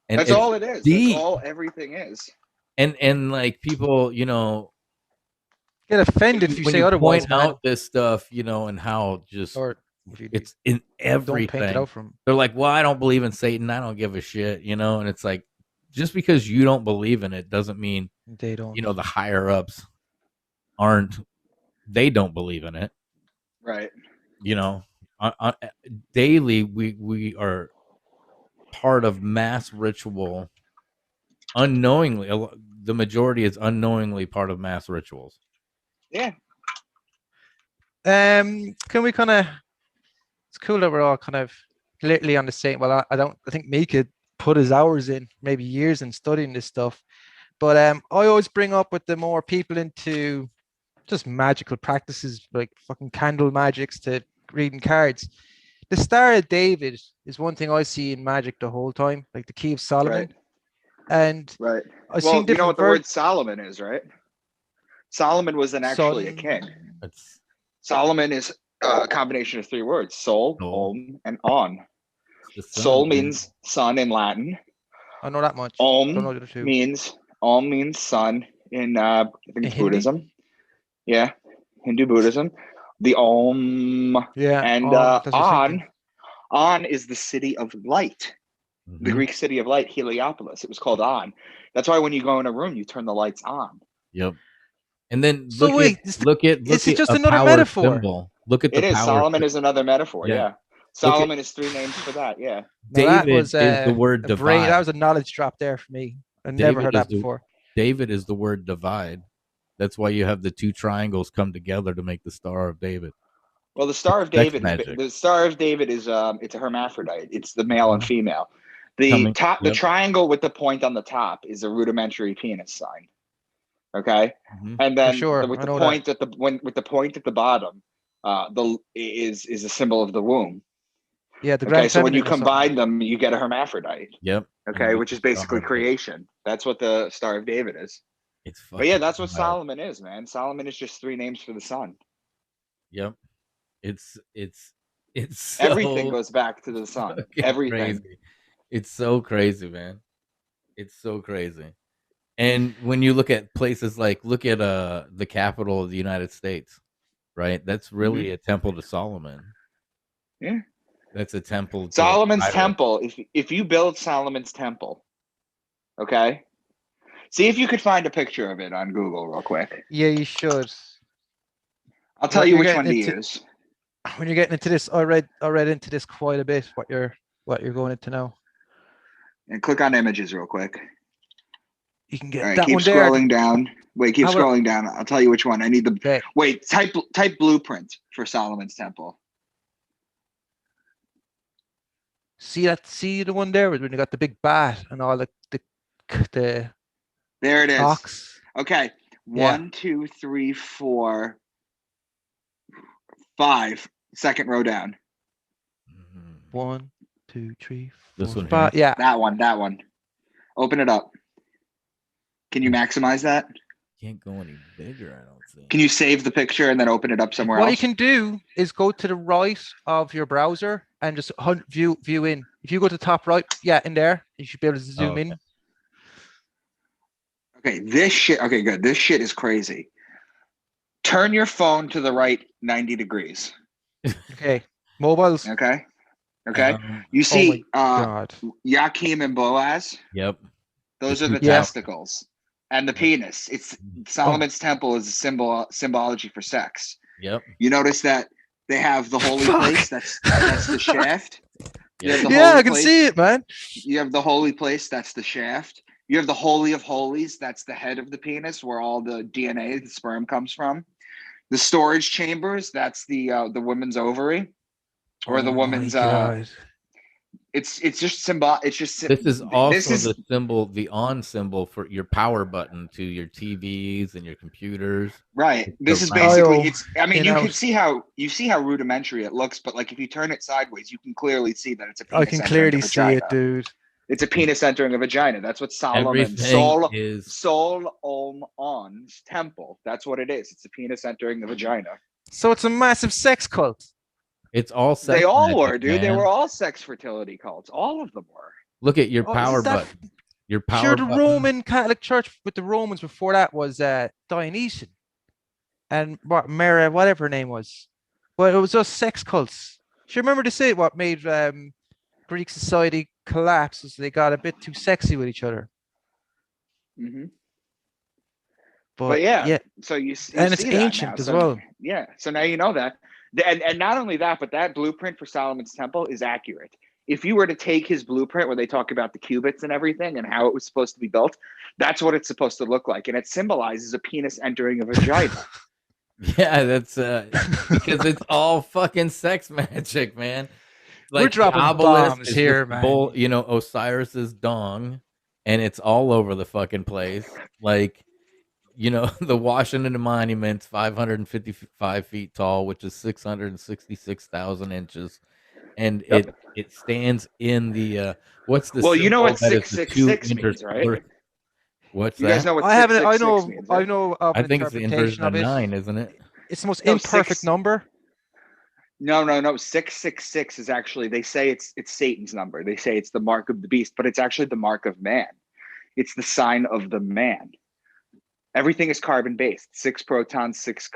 And That's it's all it is. deep. That's all everything is. And like people, Get offended if you when say you otherwise, point man. out this stuff, and how just Or if you it's in don't paint it everything. out from. They're like, well, I don't believe in Satan. I don't give a shit, and it's like, just because you don't believe in it doesn't mean, They don't. the higher ups they don't believe in it. Right. Daily, we are part of mass ritual unknowingly. The majority is unknowingly part of mass rituals. Yeah. Can we kind of? It's cool that we're all kind of literally on the same. Well, I think Micah put his hours in, maybe years in studying this stuff. But I always bring up with the more people into just magical practices like fucking candle magics to reading cards. The Star of David is one thing I see in magic the whole time, like the Key of Solomon. Right. And Right. I've Well, seen you know different what the word Solomon is, right? Solomon wasn't actually a king. It's Solomon is a combination of three words: soul, Soul. om, and on. the sun, Soul dude. means sun in Latin. I know that much. Don't know the other two. Om means sun in I think it's Hindi? Buddhism. Yeah, Hindu Buddhism. The Om. Yeah. And that's what I was thinking. On is the city of light. The Mhm. Greek city of light, Heliopolis. It was called On. That's why when you go in a room, you turn the lights on. Yep. And then So wait, look at is it just a another power metaphor? symbol. Look at the It is. power. Solomon is another metaphor. Yeah. Yeah. Solomon is three names for that. Yeah. Now that David was is the word a brain. divide. That was a knowledge drop there for me. I never heard that before. David is the word divide. That's why you have the two triangles come together to make the Star of David. Well, the Star of Sex David. magic. The Star of David is it's a hermaphrodite. It's the male and female. The Coming- top, the yep. triangle with the point on the top is a rudimentary penis sign. Okay, Mhm. and then sure, with I the know point at the with the point at the bottom, is a symbol of the womb. Yeah, the Okay, grand so when you feminine or something. combine them, you get a hermaphrodite. Yep. Okay, which is basically Star of David. creation. That's what the Star of David is. It's But yeah, fucking that's what wild. Solomon is, man. Solomon is just three names for the sun. Yep. It's so Everything goes back to the sun. fucking Everything. crazy. It's so crazy, man. It's so crazy. And when you look at places like look at the capital of the United States, right? That's really a temple to Solomon. Yeah. That's a temple to Solomon's Cyrus. temple. If you build Solomon's temple, okay, see if you could find a picture of it on Google real quick. Yeah, you should. I'll tell What you you're which one to getting into- use. When you're getting into this, I read into this quite a bit. What you're going into now. And click on images real quick. You can get All right, that keep one there. scrolling down. Wait, keep How about- scrolling down. I'll tell you which one. I need the Okay. wait. Type blueprint for Solomon's temple. See the one there when you got the big bat and all the There it is. ox. Okay. Yeah. 1, 2, 3, 4, 5. Second row down. Mhm. 1, 2, 3, This 4, one 5. here? Yeah. That one. Open it up. Can you maximize that? Can't go any bigger, I don't think. Can you save the picture and then open it up somewhere What else? you can do is go to the right of your browser and just view in. If you go to the top right, yeah, in there, you should be able to zoom in. Okay, this shit. Okay, good. This shit is crazy. Turn your phone to the right 90 degrees. Okay, mobiles. Okay. You Oh see, my God. Yakim and Boaz. Yep. Those are the Yeah. testicles and the penis. It's Solomon's temple is a symbology for sex. Yep. You notice that they have the holy place. That's the shaft. Yeah, I can see it, man. You have the holy place. That's the shaft. You have the holy of holies. That's the head of the penis, where all the DNA, the sperm, comes from. The storage chambers. That's the woman's ovary, or the woman's. It's just symbol. It's just. This is also the symbol, the on symbol for your power button to your TVs and your computers. Right. This is basically. It's. I mean, you can see how rudimentary it looks, but like if you turn it sideways, you can clearly see that it's a penis. I can clearly see it, dude. It's a penis entering a vagina. That's what Solomon Solomon's temple. That's what it is. It's a penis entering the vagina. So it's a massive sex cult. It's all sex. They all were, Man. dude. They were all sex fertility cults. All of them were. Look at your power button. Your power sure, the button. Roman Catholic Church with the Romans before that was Dionysian and Mara, whatever her name was. Well, it was those sex cults. Sure, remember to say what made Greek society collapse is they got a bit too sexy with each other. Mm-hmm. But yeah. So you and see it's ancient as well. Yeah. So now you know that. And not only that, but that blueprint for Solomon's temple is accurate. If you were to take his blueprint where they talk about the cubits and everything and how it was supposed to be built, that's what it's supposed to look like. And it symbolizes a penis entering a vagina. Yeah, that's because it's all fucking sex magic, man. Like, we're dropping bombs here, man. Osiris's dong, and it's all over the fucking place. Like, the Washington Monument's 555 feet tall, which is 666,000 inches, and it stands in the what's the? Well, you know what 666 means, right? What's you that? guys know what I haven't. 666 means, right? I know. I think it's the inversion of 9, isn't it? It's the most imperfect number. No. 666 is actually, they say it's Satan's number. They say it's the mark of the beast, but it's actually the mark of man. It's the sign of the man. Everything is carbon based. 6 protons, 6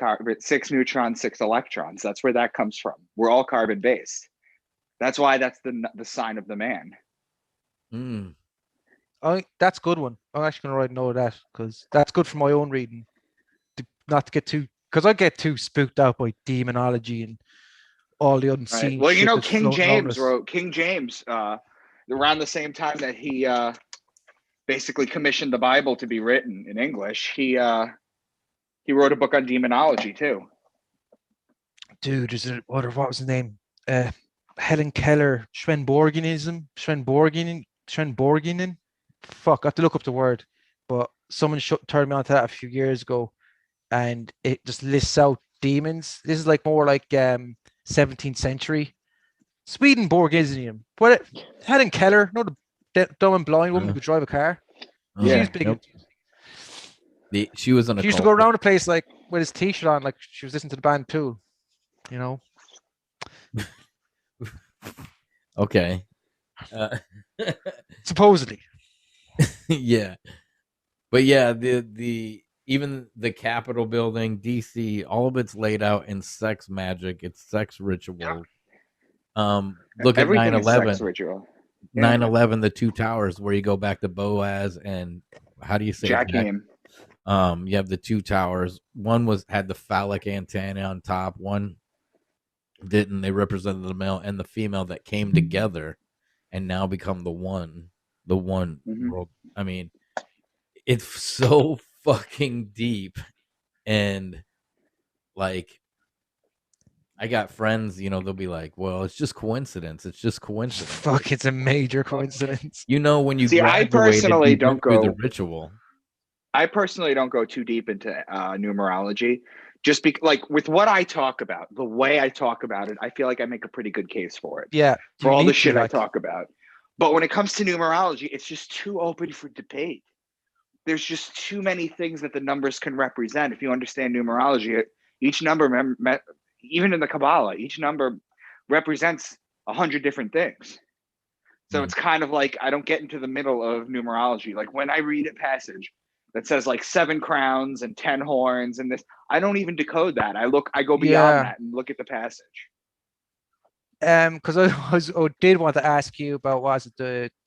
neutrons, 6 electrons. That's where that comes from. We're all carbon based. That's why that's the sign of the man. That's a good one. I'm actually going to write a note of that because that's good for my own reading. Not to get too, because I get too spooked out by demonology and all the unseen. Right. Well, King James around the same time that he basically commissioned the Bible to be written in English. He wrote a book on demonology too. Dude, what was his name? Helen Keller, Schwenborgianism. Fuck, I have to look up the word. But someone turned me on to that a few years ago, and it just lists out demons. This is more like 17th century Swedenborgism. What? Helen Keller, the dumb and blind woman who could drive a car. She was big. She was on a. She used to go around the place with his t-shirt on, like she was listening to the band Tool. Okay. Supposedly. Yeah, but yeah, the even the Capitol building, DC, all of it's laid out in sex magic. It's sex ritual. Look at 9/11. 9/11, the 2 towers where you go back to Boaz and how do you say Jakim? You have the 2 towers. One had the phallic antenna on top. One didn't. They represented the male and the female that came together and now become the one world. I mean, it's so fucking deep, and I got friends, they'll be like, well, it's just coincidence. It's just coincidence. Fuck, it's a major coincidence. When you I personally don't go through the ritual. I personally don't go too deep into numerology Just like with what I talk about, the way I talk about it, I feel like I make a pretty good case for it. Yeah. For all the shit I talk about. But when it comes to numerology, it's just too open for debate. There's just too many things that the numbers can represent. If you understand numerology, each number, even in the Kabbalah, each number represents 100 different things. So it's kind of like I don't get into the middle of numerology. Like when I read a passage that says like 7 crowns and 10 horns and this, I don't even decode that. I go beyond that and look at the passage. Because I did want to ask you about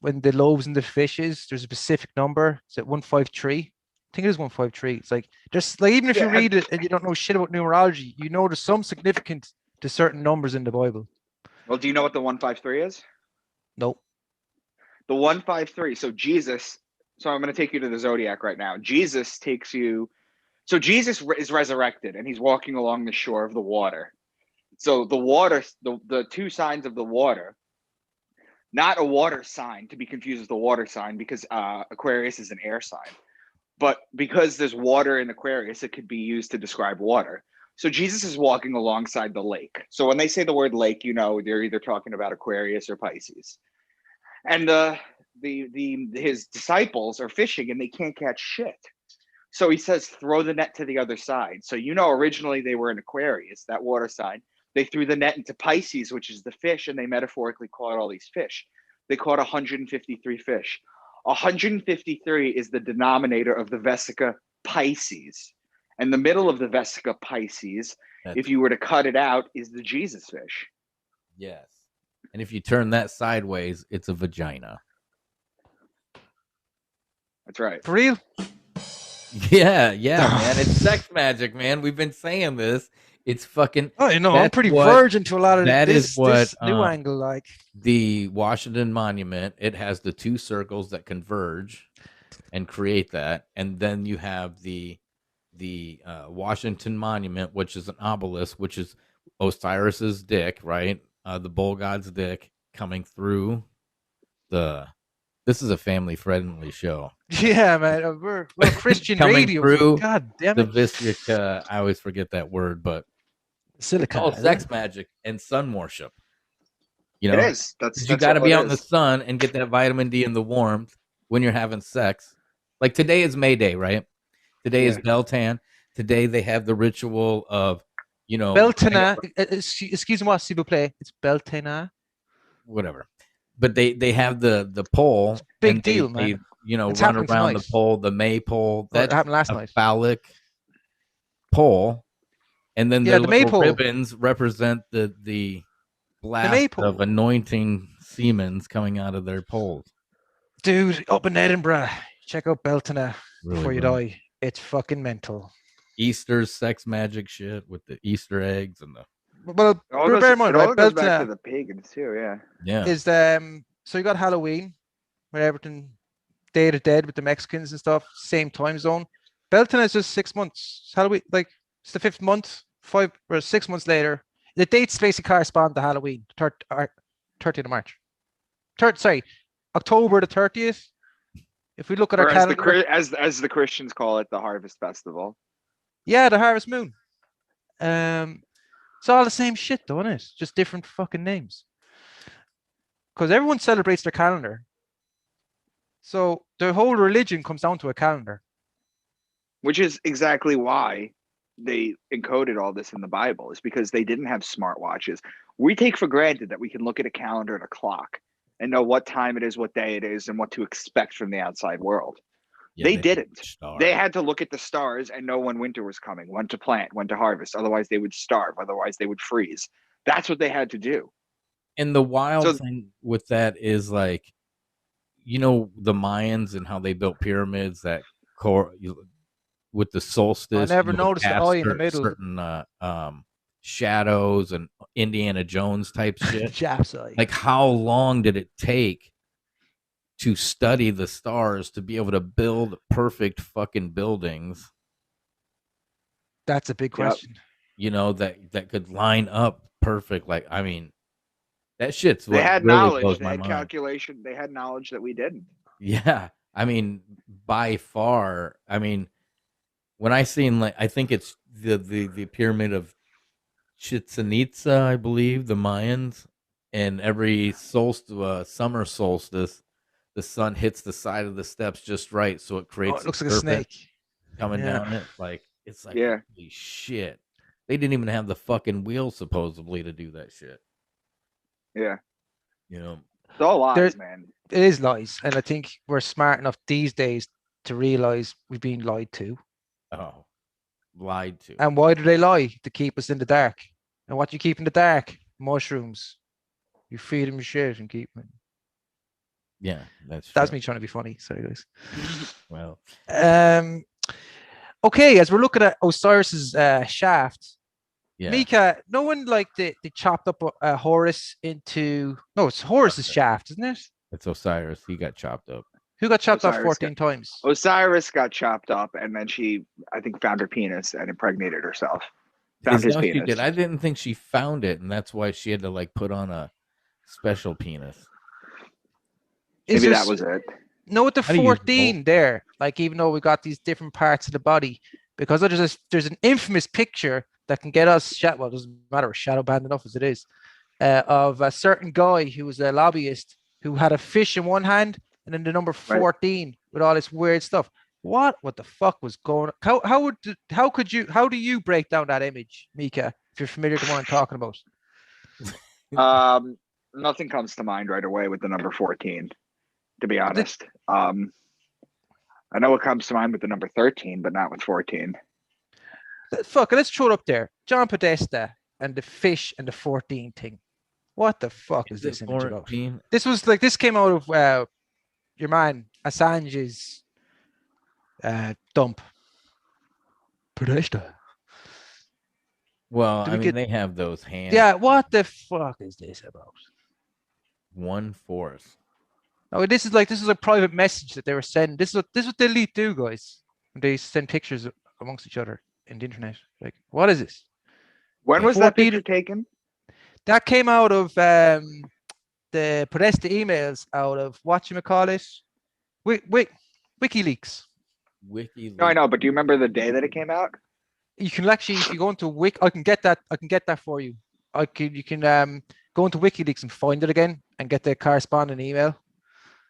when the loaves and the fishes, there's a specific number. Is it 153? I think it is 153. It's like just like even if you read it and you don't know shit about numerology, you know there's some significance to certain numbers in the Bible. Well, do you know what the 153 is? Nope. The 153. So Jesus. So I'm going to take you to the zodiac right now. Jesus takes you. So Jesus is resurrected and he's walking along the shore of the water. So the water, the 2 signs of the water, not a water sign to be confused with the water sign because Aquarius is an air sign. But because there's water in Aquarius, it could be used to describe water. So Jesus is walking alongside the lake. So when they say the word lake, you know, they're either talking about Aquarius or Pisces. And his disciples are fishing and they can't catch shit. So he says, throw the net to the other side. So, you know, originally they were in Aquarius, that water sign. They threw the net into Pisces, which is the fish, and they metaphorically caught all these fish. They caught 153 fish. 153 is the denominator of the Vesica Pisces. And the middle of the Vesica Pisces, if you were to cut it out, is the Jesus fish. Yes. And if you turn that sideways, it's a vagina. That's right. For real? Yeah, man. It's sex magic, man. We've been saying this. It's fucking. Oh, you know, I'm pretty virgin to a lot of that this. Is what this new angle, like the Washington Monument. It has the 2 circles that converge and create that, and then you have the Washington Monument, which is an obelisk, which is Osiris's dick, right? The bull god's dick coming through the. This is a family-friendly show. Yeah, man. We're Christian coming radio. Through God damn it. it. The Vistica, I always forget that word, but Silicon. It's all sex magic and sun worship. You know, it is. That's you got to be out in the sun and get that vitamin D and the warmth when you're having sex. Like today is May Day, right? Today is Beltane. Today they have the ritual of, you know, Beltana. Excuse-moi, s'il vous plaît. It's Beltana. Whatever. But they have the pole. Big deal, man. They, you know, it's run around tonight. the pole, the maypole. That happened last night. Phallic pole. And then the little ribbons represent the blast of anointing Siemens coming out of their poles. Dude, up in Edinburgh, check out Beltana before you die. It's fucking mental. Easter's sex magic shit with the Easter eggs and the. Well, bear in mind, right? Goes back to the pagans too, yeah. Is so you got Halloween, where everything Day of the Dead with the Mexicans and stuff, same time zone. Beltane is just 6 months. Halloween, like it's the 5th month, 5 or 6 months later. The dates basically correspond to Halloween, 30th of March. October the 30th. If we look at our calendar, as the Christians call it, the Harvest Festival. Yeah, the Harvest Moon. It's all the same shit, though, isn't it? Just different fucking names. Because everyone celebrates their calendar. So the whole religion comes down to a calendar. Which is exactly why they encoded all this in the Bible, is because they didn't have smartwatches. We take for granted that we can look at a calendar and a clock and know what time it is, what day it is, and what to expect from the outside world. Yeah, they didn't. They had to look at the stars and know when winter was coming, when to plant, when to harvest. Otherwise, they would starve. Otherwise, they would freeze. That's what they had to do. And the wild thing with that is, like, you know, the Mayans and how they built pyramids that with the solstice. I never noticed the eye in the middle. Certain shadows and Indiana Jones type shit. Japside. Like, how long did it take to study the stars to be able to build perfect fucking buildings? That's a big question. You know, that could line up perfect. Like, I mean, that shit's what they had really knowledge. blows They my had mind. calculation. They had knowledge that we didn't. Yeah, I mean, by far. I mean, when I seen, like, I think it's the pyramid of Chichen Itza, I believe, the Mayans, and every solstice, summer solstice, the sun hits the side of the steps just right, so it Oh, creates it a looks like a serpent snake. coming Yeah. down it. Like it's like Yeah. holy shit. They didn't even have the fucking wheel supposedly to do that shit. Yeah. You know, It's all lies, There- man. It is lies, and I think we're smart enough these days to realize we've been lied to. oh, lied to. And why do they lie? To keep us in the dark. And what you keep in the dark? Mushrooms. You feed them shit and keep them. Yeah, that's That's true. me trying to be funny. Sorry, guys. Well, Okay, as we're looking at Osiris's shaft, yeah, Micah, no one like they chopped up Horus into it's Horus's shaft, isn't it? it's Osiris. He got chopped up. Who got chopped off Osiris 14 times? Osiris got chopped up, and then she, I think, found her penis and impregnated herself. Found his No, she penis. did. I didn't think she found it, and that's why she had to like put on a special penis. Maybe that was it. No, with the How do you use 14 there, like even though we got these different parts of the body, because there's an infamous picture that can get us well, it doesn't matter, we're shadow banned enough as it is, of a certain guy who was a lobbyist who had a fish in one hand and then the number 14 with all this weird stuff. What the fuck was going on? How do you break down that image, Micah, if you're familiar with what I'm talking about? Nothing comes to mind right away with the number 14, to be honest. I know what comes to mind with the number 13, but not with 14. Fuck it, let's throw it up there. John Podesta and the fish and the 14 thing. What the fuck is this image about? This came out of your man Assange's dump. Podesta. Well, they have those hands. Yeah, what the fuck is this about? One force. No, this is a private message that they were sending. This is what the elite do, guys. They send pictures amongst each other in the internet. Like, what is this? When was that picture taken? That came out of the Podesta emails out of WhatChamacallit? WikiLeaks. WikiLeaks. No, I know, but do you remember the day that it came out? You can actually, if you go into I can get that for you. You can go into WikiLeaks and find it again and get the corresponding email.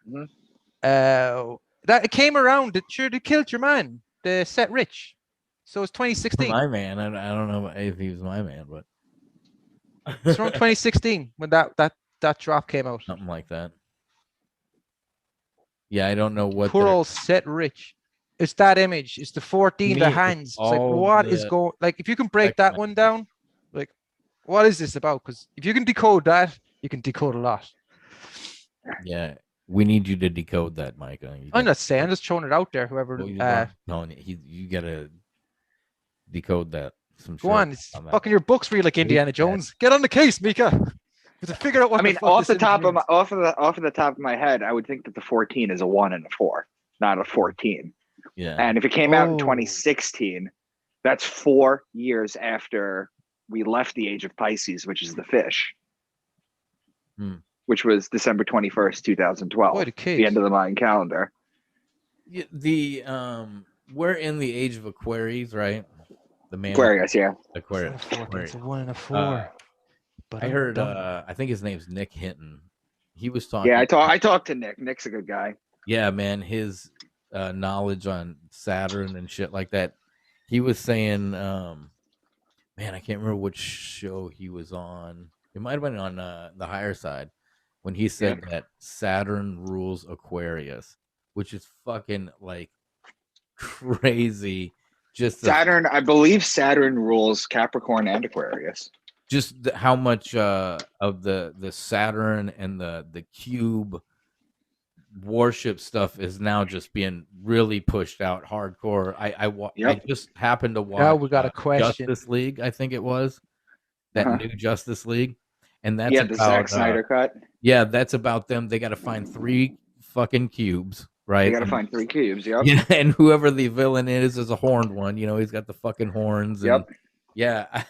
Mm-hmm. That it came around. They killed your man, the Set Rich. So it's 2016. My man. I don't know if he was my man, but it's from 2016 when that drop came out. Something like that. Yeah, I don't know what. Poor old Set Rich. It's that image. It's the 14, the hands. It's like, what is going? Like, if you can break that one down, like, what is this about? Because if you can decode that, you can decode a lot. Yeah, we need you to decode that, Micah. I'm not saying. I'm just throwing it out there. Whoever. No, you gotta decode that. Go on. It's fucking your books read like Indiana Jones. Get on the case, Micah. To figure out what. I mean, off the top of my head, I would think that the 14 is a 1 and a 4, not a 14. Yeah. And if it came out in 2016, that's 4 years after we left the age of Pisces, which is the fish, which was December 21st, 2012, the end of the Mayan calendar. We're in the age of Aquarius, right? The man Aquarius, yeah. Aquarius. It's a 1 and a 4. But I heard, I think his name's Nick Hinton. He was talking. Yeah, I talked to Nick. Nick's a good guy. Yeah, man. His knowledge on Saturn and shit like that. He was saying, man, I can't remember which show he was on. It might have been on the Higher Side when he said that Saturn rules Aquarius, which is fucking like crazy. Just Saturn, I believe Saturn rules Capricorn and Aquarius. Just how much of the Saturn and the cube warship stuff is now just being really pushed out hardcore. I just happened to watch. Now we got a question. Justice League, I think it was that new Justice League, and that's the Zack Snyder cut. Yeah, that's about them. They got to find 3 fucking cubes, right? They got to find 3 cubes. Yep. Yeah, and whoever the villain is a horned one. You know, he's got the fucking horns. And, yep. Yeah,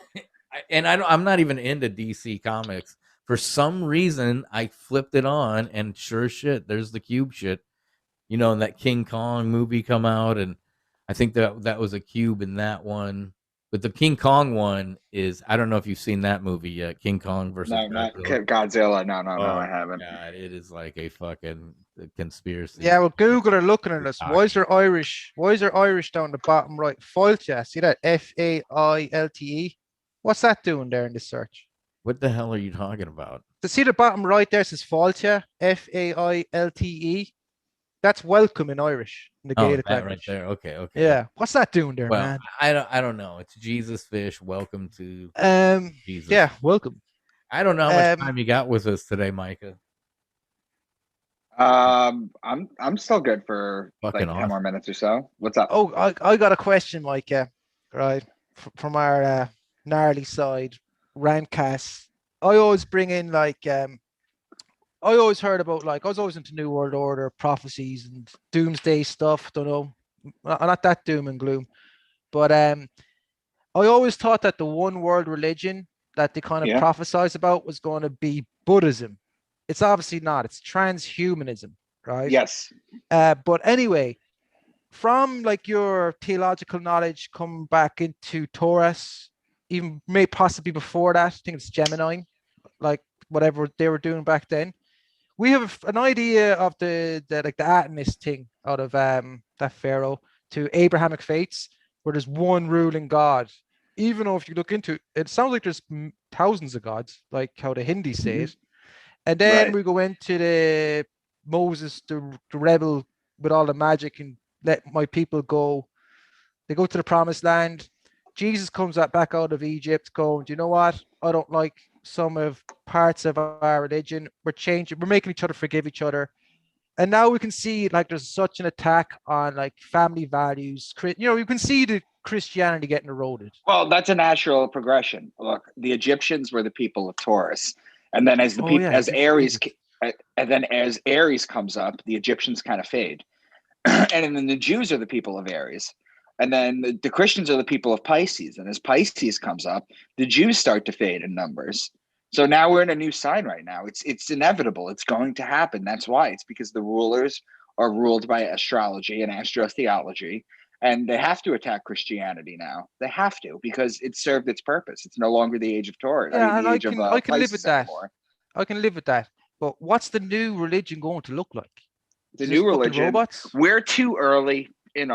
and I'm not even into DC Comics. For some reason, I flipped it on, and sure shit, there's the cube shit. You know, and that King Kong movie come out, and I think that was a cube in that one. But the King Kong one is, I don't know if you've seen that movie yet. King Kong versus No, not Godzilla. Godzilla. No, I Oh, haven't. God, it is like a fucking conspiracy. Yeah, well, Google are looking at us. Why is there Irish? Why is there Irish down the bottom right? Failte. See that? Failte. What's that doing there in the search? What the hell are you talking about? To see the bottom right there says Failte. Failte. That's welcome in Irish, in the Gaelic that language. right there. Okay. Yeah. What's that doing there, Well, man? I don't know. It's Jesus fish. Welcome to Jesus. Yeah, welcome. I don't know how much time you got with us today, Micah. I'm still good for Fucking like 10 more minutes or so. What's up? Oh, I got a question, Micah. Right, from our gnarly side, Randcast. I always bring in like I always heard about like I was always into New World Order prophecies and doomsday stuff. Don't know, not that doom and gloom, but I always thought that the one world religion that they kind of prophesized about was going to be Buddhism. It's obviously not. It's transhumanism, right? Yes. But anyway, from like your theological knowledge, come back into Taurus, even may possibly before that. I think it's Gemini, like whatever they were doing back then. We have an idea of the like the atomist thing out of that pharaoh to Abrahamic faiths, where there's one ruling God. Even though if you look into it, it sounds like there's thousands of gods, like how the Hindi say it. And then we go into the Moses, the rebel with all the magic and let my people go. They go to the promised land. Jesus comes back out of Egypt going, do you know what? I don't like some of parts of our religion. We're changing. We're making each other forgive each other. And now we can see like there's such an attack on like family values. You know, you can see the Christianity getting eroded. Well, that's a natural progression. Look, the Egyptians were the people of Taurus. And then as as Aries comes up, the Egyptians kind of fade. And then the Jews are the people of Aries. And then the Christians are the people of Pisces. And as Pisces comes up, the Jews start to fade in numbers. So now we're in a new sign right now. It's inevitable. It's going to happen. That's why. It's because the rulers are ruled by astrology and astrotheology. And they have to attack Christianity now. They have to, because it served its purpose. It's no longer the age of Taurus. Yeah, I can live with that. I can live with that. But what's the new religion going to look like? The new religion. We're too early in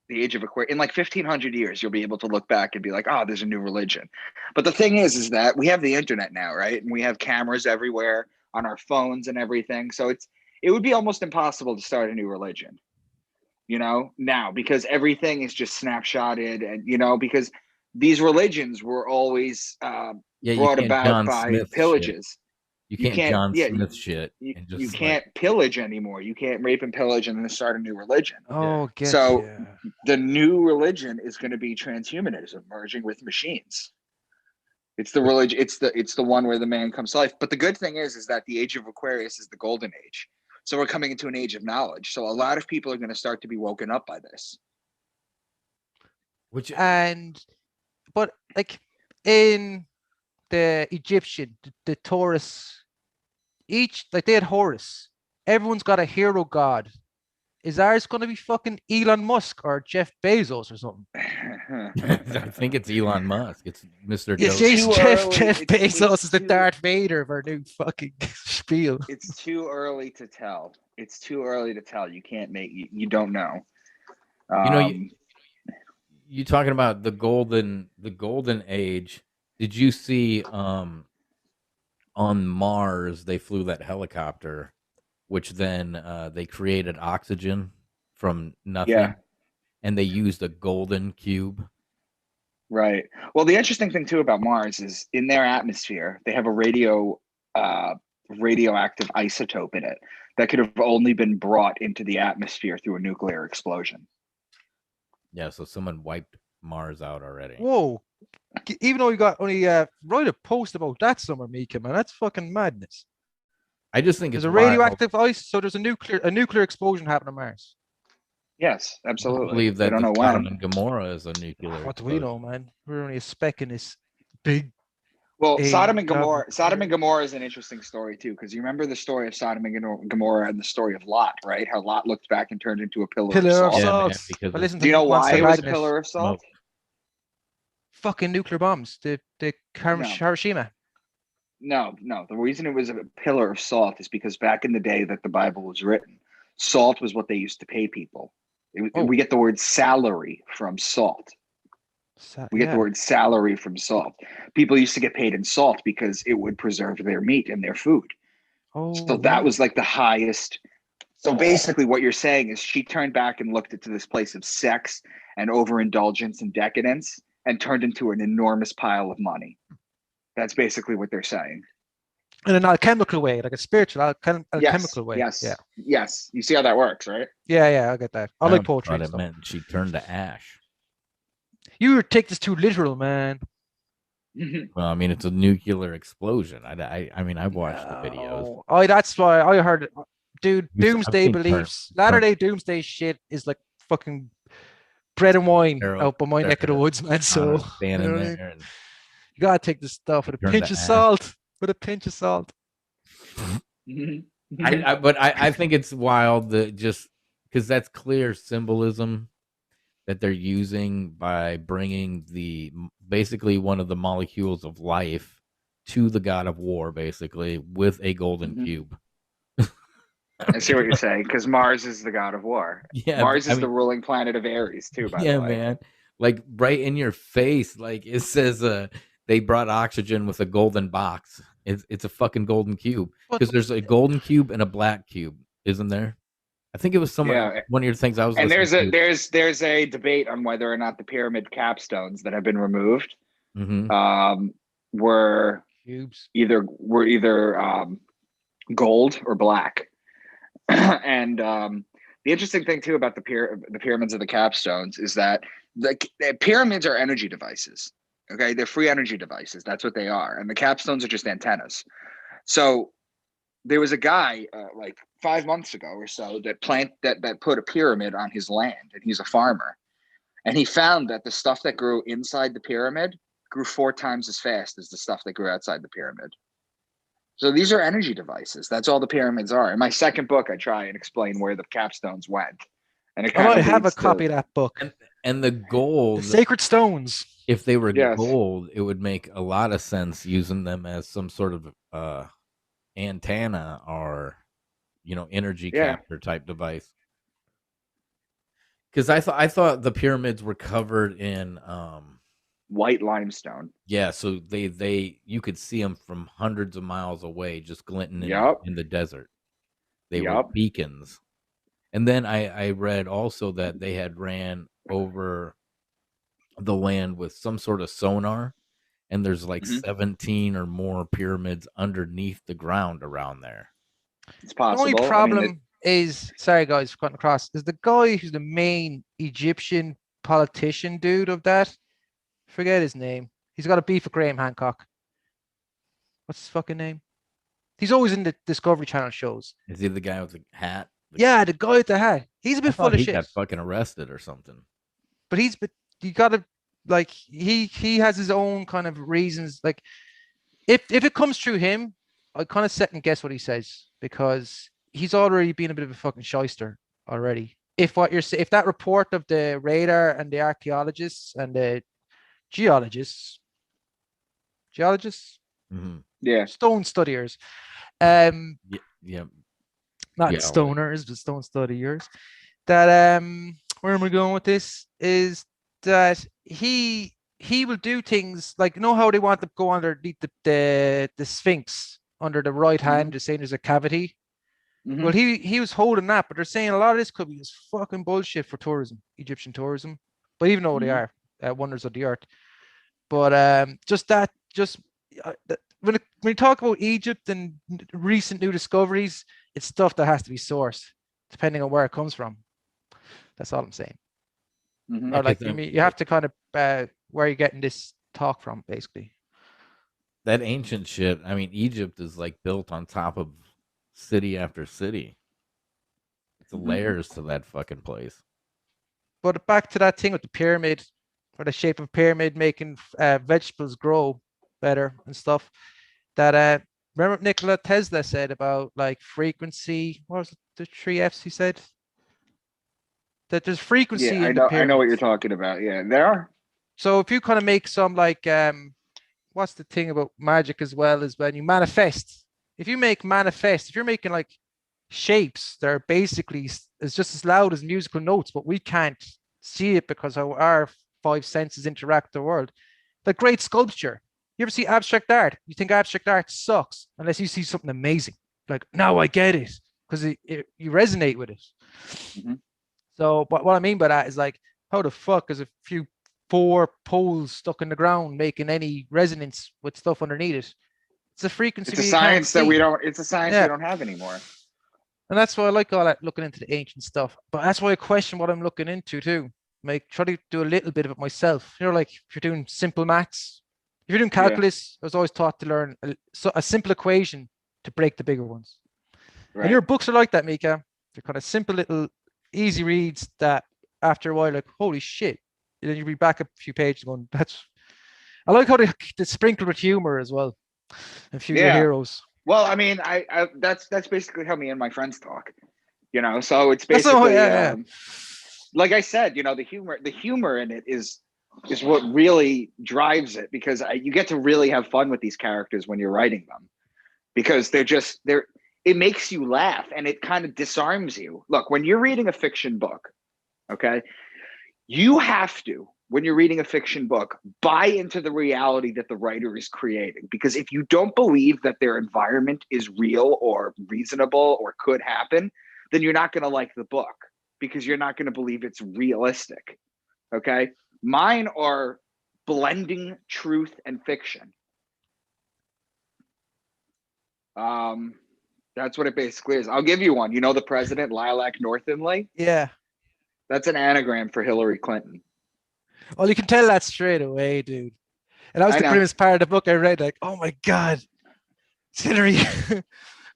the age of Aquarius. In like 1500 years, you'll be able to look back and be like, oh, there's a new religion. But the thing is that we have the internet now, right? And we have cameras everywhere on our phones and everything. So it would be almost impossible to start a new religion, you know, now, because everything is just snapshotted. And, because these religions were always brought about by pillages. Shit. You can't John Smith shit. You can't pillage anymore. You can't rape and pillage and then start a new religion. The new religion is going to be transhumanism, merging with machines. It's the religion. It's the one where the man comes to life. But the good thing is that the age of Aquarius is the golden age. So we're coming into an age of knowledge. So a lot of people are going to start to be woken up by this. But like in the Egyptian, the Taurus, they had Horus. Everyone's got a hero god. Is ours going to be fucking Elon Musk or Jeff Bezos or something? I think it's Elon Musk. It's Mr. Jeff Bezos is the Darth Vader of our new fucking spiel. It's too early to tell. You can't you don't know. You talking about the golden age. Did you see on Mars they flew that helicopter, which then they created oxygen from nothing, and they used a golden cube. Right. Well, the interesting thing too about Mars is in their atmosphere they have a radioactive isotope in it that could have only been brought into the atmosphere through a nuclear explosion. Yeah, so someone wiped Mars out already. Whoa. Even though you got only write a post about that somewhere, Micah, man. That's fucking madness. I just think there's a radioactive ice, so there's a nuclear explosion happening on Mars. Yes, absolutely. I believe that Sodom and Gomorrah is a nuclear. What do we know, man? We're only a speck in this big. Well, Sodom and Gomorrah is an interesting story too, because you remember the story of Sodom and Gomorrah and the story of Lot, right? How Lot looked back and turned into a pillar of salt. Yeah, do you know why it was a pillar of salt? fucking nuclear bombs. The Hiroshima. No. The reason it was a pillar of salt is because back in the day that the Bible was written, salt was what they used to pay people. We get the word salary from salt. We get the word salary from salt. People used to get paid in salt because it would preserve their meat and their food. So that was like the highest. So basically what you're saying is she turned back and looked into this place of sex and overindulgence and decadence and turned into an enormous pile of money. That's basically what they're saying. In an alchemical way, like a spiritual alchemical way. Yes. You see how that works, right? Yeah, I get that. I like poetry. Thought it meant she turned to ash. You take this too literal, man. Well, I mean, it's a nuclear explosion. I mean, I've watched the videos. Oh, that's why I heard it. Dude, doomsday beliefs. Latter-day doomsday shit is like fucking bread and wine out by my neck of the woods, man. So standing there, and you gotta take this stuff with a pinch of salt. With a pinch of salt. But I think it's wild that just because that's clear symbolism that they're using by bringing basically one of the molecules of life to the god of war, basically with a golden cube. I see what you're saying, because Mars is the god of war. Yeah, Mars is the ruling planet of Aries too. By the way, man, like right in your face, like it says, they brought oxygen with a golden box. It's a fucking golden cube because there's a golden cube and a black cube, isn't there? I think it was one of your things I was. And there's a debate on whether or not the pyramid capstones that have been removed were cubes, either gold or black. And the interesting thing too about the pyramids of the capstones is that the pyramids are energy devices. Okay, they're free energy devices. That's what they are, and the capstones are just antennas. So there was a guy like 5 months ago or so that put a pyramid on his land, and he's a farmer, and he found that the stuff that grew inside the pyramid grew 4 times as fast as the stuff that grew outside the pyramid. So these are energy devices. That's all the pyramids are. In my second book, I try and explain where the capstones went. And I have a copy of that book. And the gold, the sacred stones. If they were gold, it would make a lot of sense using them as some sort of antenna or, energy capture type device. Because I thought the pyramids were covered in white limestone. Yeah, so you could see them from hundreds of miles away, just glinting in the desert. They were beacons. And then I read also that they had ran over the land with some sort of sonar, and there's like 17 or more pyramids underneath the ground around there. It's possible. The only problem is, sorry guys for cutting across, is the guy who's the main Egyptian politician dude of that. Forget his name. He's got a beef with Graham Hancock. What's his fucking name? He's always in the Discovery Channel shows. Is he the guy with the hat? Yeah, the guy with the hat. He's a bit full of shit. He got fucking arrested or something. But you gotta, like, he has his own kind of reasons. Like, if it comes through him, I kind of second guess what he says, because he's already been a bit of a fucking shyster already. If that report of the radar and the archaeologists and the geologists, stone studiers, not stoners, but stone studiers, that where am I going with this, is that he will do things like, how they want to go underneath the Sphinx under the right hand, just saying there's a cavity. Well, he was holding that, but they're saying a lot of this could be just fucking bullshit for tourism, Egyptian tourism. But even though they are wonders of the earth, but when you talk about Egypt and recent new discoveries, it's stuff that has to be sourced depending on where it comes from. That's all I'm saying. Or like, you have to kind of where you're getting this talk from, basically. That ancient shit. I mean, Egypt is like built on top of city after city. It's layers to that fucking place. But back to that thing with the pyramid, or the shape of pyramid making vegetables grow better and stuff. That remember what Nikola Tesla said about like frequency? What was it, the 3 F's he said? That there's frequency in the pyramids. I know what you're talking about. Yeah, there are. So if you kind of make some like what's the thing about magic as well is when you manifest. If you make manifest, if you're making like shapes, they're basically it's just as loud as musical notes, but we can't see it because how our five senses interact with the world. Like great sculpture. You ever see abstract art? You think abstract art sucks unless you see something amazing. Like, now I get it because you resonate with it. Mm-hmm. So, but what I mean by that is like, how the fuck is a few four poles stuck in the ground making any resonance with stuff underneath it? It's a frequency It's a we can't science that see. we don't. It's a science we Yeah. don't have anymore. And that's why I like all that looking into the ancient stuff. But that's why I question what I'm looking into too. Like try to do a little bit of it myself. You know, like if you're doing simple maths, if you're doing Yeah. calculus, I was always taught to learn a simple equation to break the bigger ones. Right. And your books are like that, Micah. They're kind of simple little easy reads that after a while, like, holy shit. And then you read back a few pages going, that's I like how they sprinkle with humor as well. A few of your Yeah. heroes. Well, I mean, I that's basically how me and my friends talk, you know. So it's That's all, basically, yeah. like I said, you know, the humor in it is what really drives it, because you get to really have fun with these characters when you're writing them, because they're it makes you laugh and it kind of disarms you. Look, when you're reading a fiction book, okay, you have to, when you're reading a fiction book, buy into the reality that the writer is creating. Because if you don't believe that their environment is real or reasonable or could happen, then you're not going to like the book, because you're not going to believe it's realistic. Okay. Mine are blending truth and fiction. That's what it basically is. I'll give you one. You know, the president, Lilac Northenley? Yeah. That's an anagram for Hillary Clinton. Well, you can tell that straight away, dude. And that was the grimmest part of the book I read. Like, oh my god, it's Hillary.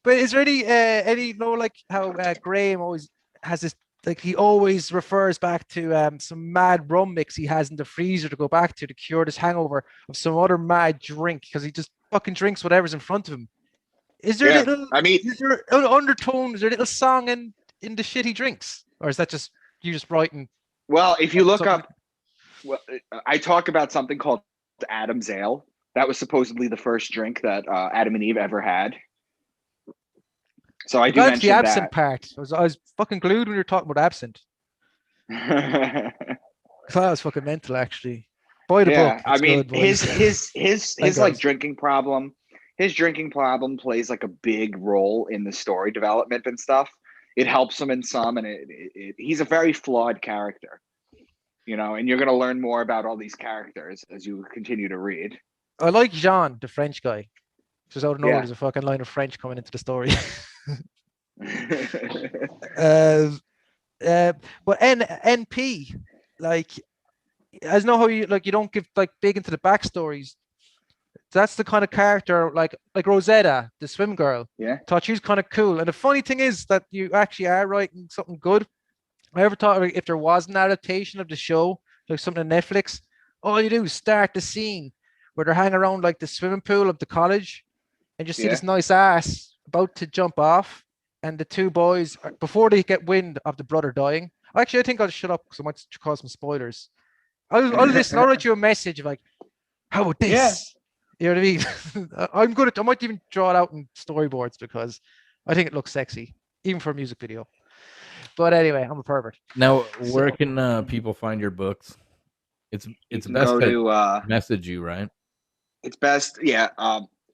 But is there any you know, like how Graham always has this, like he always refers back to some mad rum mix he has in the freezer to go back to cure this hangover of some other mad drink, because he just fucking drinks whatever's in front of him. Is there is there an undertone? Is there a little song in the shit he drinks, or is that just you just writing? Well, if you look up, well, I talk about something called Adam's Ale. That was supposedly the first drink that Adam and Eve ever had. So I do mention the absinthe part. I was fucking glued when you were talking about absinthe. That was fucking mental, actually. Buy the book. I mean, his like drinking problem. His drinking problem plays like a big role in the story development and stuff. It helps him in some, and he's a very flawed character, you know. And you're going to learn more about all these characters as you continue to read. I like Jean, the French guy. Just out of nowhere, there's a fucking line of French coming into the story. But NP, like, I know how you like. You don't give like big into the backstories. That's the kind of character like Rosetta, the swim girl. Yeah, thought she was kind of cool. And the funny thing is that you actually are writing something good. I ever thought if there was an adaptation of the show, like something on Netflix, all you do is start the scene where they're hanging around like the swimming pool of the college, and you see this nice ass about to jump off, and the two boys, before they get wind of the brother dying. Actually, I think I'll shut up because I might cause some spoilers. I'll listen. I'll write you a message of like, how about this? Yeah. You know what I mean? I might even draw it out in storyboards because I think it looks sexy, even for a music video. But anyway, I'm a pervert. Now, where can people find your books? It's best to message you, right? It's best, yeah.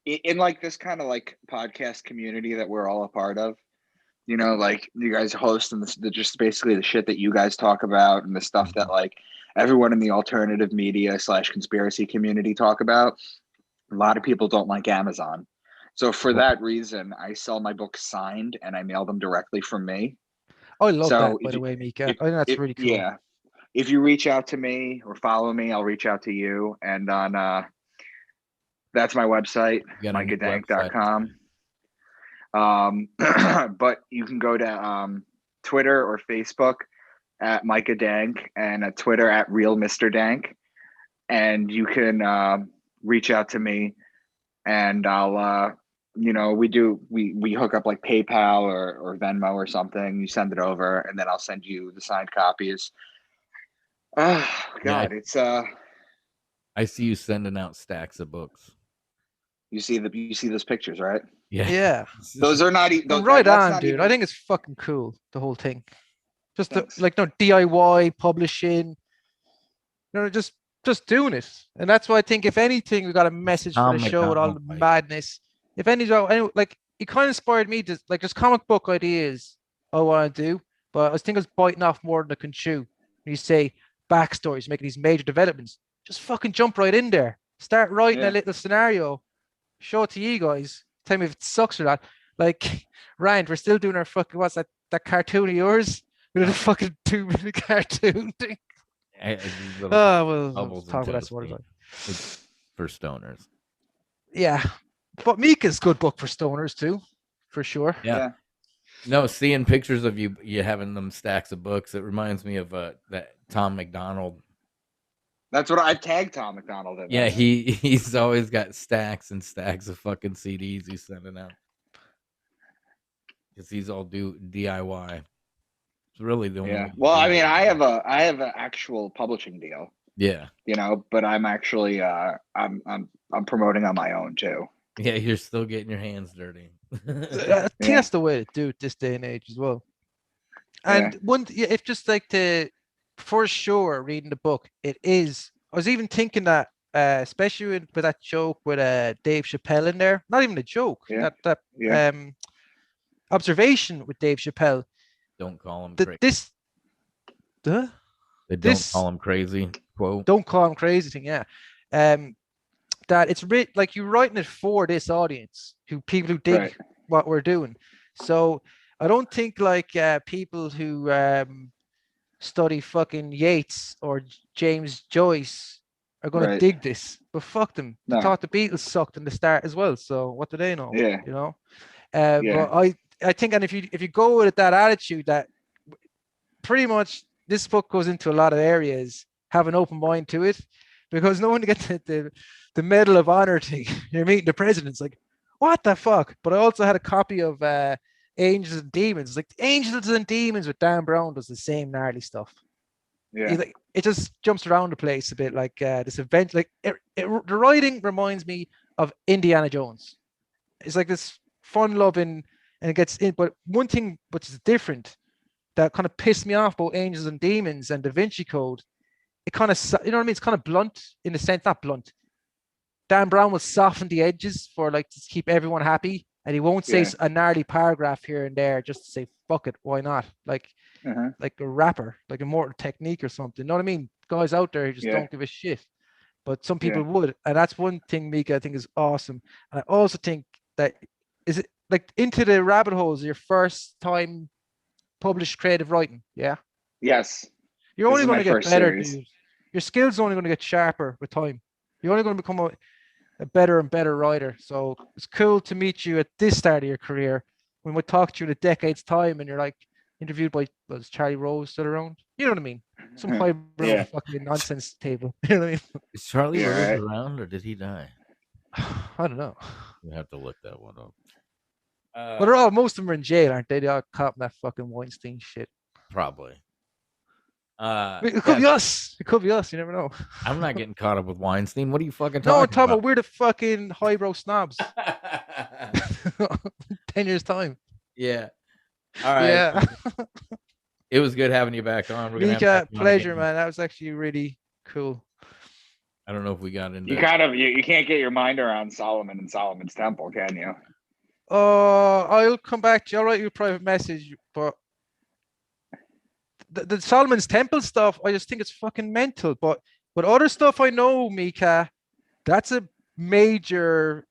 In like this kind of like podcast community that we're all a part of, you know, like you guys host and just basically the shit that you guys talk about and the stuff that like everyone in the alternative media / conspiracy community talk about. A lot of people don't like Amazon. So for that reason, I sell my books signed and I mail them directly from me. I love that, by the way, Micah. I think that's really cool. Yeah. If you reach out to me or follow me, I'll reach out to you. And on that's my website, micahdank.com. But you can go to Twitter or Facebook at Micah Dank and at Twitter at Real Mr. Dank. And you can reach out to me and I'll you know, we hook up like PayPal or Venmo or something. You send it over and then I'll send you the signed copies. Oh God, it's I see you sending out stacks of books. You see those pictures, right? Yeah. Those are not even right on, dude. I think it's fucking cool, the whole thing. Just DIY publishing, just doing it. And that's why I think, if anything, we got a message for the show with all the madness. If any, like, it kind of inspired me to, like, there's comic book ideas I want to do, but I was thinking it's biting off more than I can chew. When you say backstories, making these major developments, just fucking jump right in there. Start writing a little scenario, show it to you guys. Tell me if it sucks or not. Like, Rand, we're still doing our fucking, what's that cartoon of yours? We did a fucking 2-minute cartoon thing. We'll talk about that some other time. For stoners. Yeah. But Micah's good book for stoners too, for sure. Yeah. No, seeing pictures of you having them stacks of books, it reminds me of that Tom McDonald. That's what I tagged Tom McDonald in. Yeah, he's always got stacks and stacks of fucking CDs he's sending out. Because he's all DIY. It's really the only. Yeah. Well, I mean, I have an actual publishing deal. Yeah. But I'm actually I'm promoting on my own too. Yeah, you're still getting your hands dirty. I think that's the way to do it this day and age as well. And if just like for sure, reading the book, it is. I was even thinking that, especially with that joke with Dave Chappelle in there. Not even a joke. That observation with Dave Chappelle. Don't call him crazy. Don't call him crazy. Quote. Don't call him crazy thing. Yeah. That it's like you're writing it for this audience, people who dig what we're doing. So I don't think like people who study fucking Yeats or James Joyce are going to dig this. But fuck them. They thought the Beatles sucked in the start as well. So what do they know? Yeah. But I think, and if you go with that attitude, that pretty much this book goes into a lot of areas, have an open mind to it, because no one gets the Medal of Honor thing. You're meeting the president. It's like, what the fuck? But I also had a copy of Angels and Demons. Like, Angels and Demons with Dan Brown does the same gnarly stuff. Yeah. It just jumps around the place a bit, like this event. Like the writing reminds me of Indiana Jones. It's like this fun-loving, and it gets in. But one thing which is different that kind of pissed me off about Angels and Demons and Da Vinci Code, it kind of, you know what I mean? It's kind of blunt in a sense, not blunt. Dan Brown will soften the edges for like to keep everyone happy, and he won't say a gnarly paragraph here and there just to say fuck it, why not? Like a rapper, like Immortal Technique or something. You know what I mean? Guys out there who just don't give a shit, but some people would, and that's one thing Micah I think is awesome. And I also think that is it like Into the Rabbit Holes, your first time published creative writing. Yes. You're only going to get better, dude. Your skills are only going to get sharper with time. You're only going to become a better and better writer. So it's cool to meet you at this start of your career, when we talk to you in a decade's time and you're like interviewed by, was Charlie Rose still around? You know what I mean? Some hybrid fucking nonsense table. You know what I mean? Is Charlie Rose around, or did he die? I don't know. We have to look that one up. But most of them are in jail, aren't they? They all caught in that fucking Weinstein shit. Probably. It could be us. It could be us. You never know. I'm not getting caught up with Weinstein. What are you fucking talking about? No, I'm talking about we're the fucking highbrow snobs. 10 years time. Yeah. All right. Yeah. It was good having you back on. Micah, pleasure, man. That was actually really cool. I don't know if we got into. You can't get your mind around Solomon and Solomon's Temple, can you? I'll come back to you. I'll write you a private message, but the Solomon's Temple stuff, I just think it's fucking mental. But other stuff I know, Micah, that's a major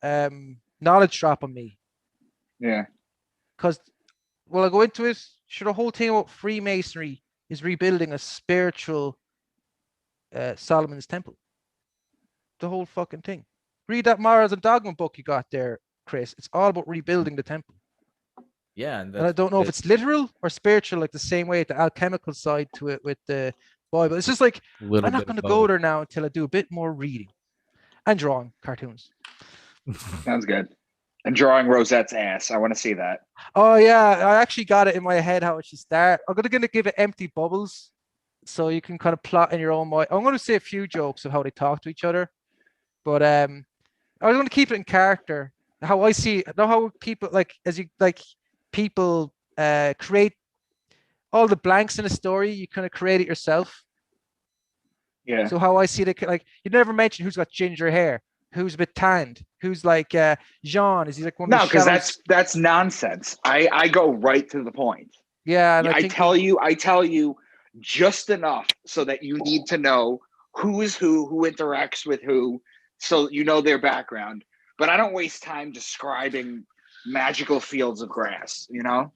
knowledge drop on me. Yeah. Because, I go into it, the whole thing about Freemasonry is rebuilding a spiritual Solomon's Temple. The whole fucking thing. Read that Morals and Dogma book you got there, Chris. It's all about rebuilding the temple. Yeah, and I don't know if it's literal or spiritual, like the same way the alchemical side to it with the Bible. It's just like, I'm not going to go there now until I do a bit more reading and drawing cartoons. Sounds good. And drawing Rosette's ass. I want to see that. Oh yeah, I actually got it in my head how it should start. I'm gonna give it empty bubbles, so you can kind of plot in your own mind. I'm going to say a few jokes of how they talk to each other, but I was going to keep it in character. How I see, know how people people create all the blanks in a story. You kind of create it yourself. Yeah. So how I see it, like you never mention who's got ginger hair, who's a bit tanned, who's like Jean. Is he like one of No, the because shadows? that's nonsense. I go right to the point. Yeah, and I think tell you just enough so that you need to know who is who interacts with who, so you know their background. But I don't waste time describing magical fields of grass, you know?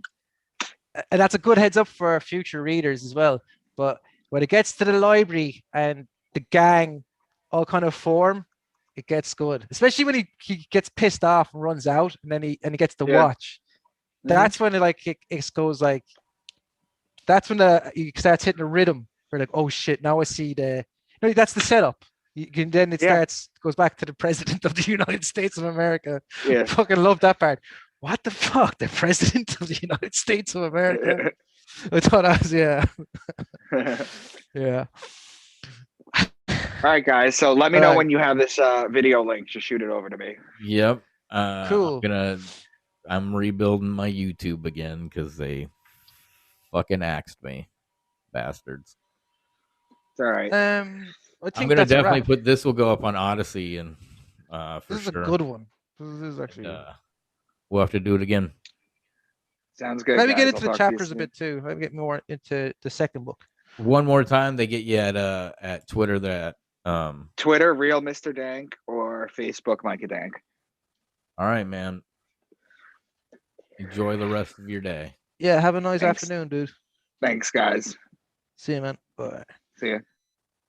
and that's a good heads up for future readers as well. But when it gets to the library and the gang all kind of form, it gets good. Especially when he gets pissed off and runs out, and then he gets the watch. That's when it goes like. That's when he starts hitting a rhythm. We're like, oh shit! Now I see the. No, that's the setup. Then it goes back to the president of the United States of America. Yeah. Fucking love that part. What the fuck? The president of the United States of America. I thought I was yeah. All right, guys. So let me know when you have this video link. Just shoot it over to me. Yep. Cool. I'm rebuilding my YouTube again because they fucking axed me, bastards. It's all right. I'm gonna definitely put this. Will go up on Odyssey and for this is sure. a good one. This is actually. We'll have to do it again. Sounds good. Let me get into the chapters a bit too. Let me get more into the second book. One more time, they get you at Twitter. That Twitter, real Mr. Dank, or Facebook, Micah Dank. All right, man. Enjoy the rest of your day. Yeah, have a nice afternoon, dude. Thanks, guys. See you, man. Bye. See ya.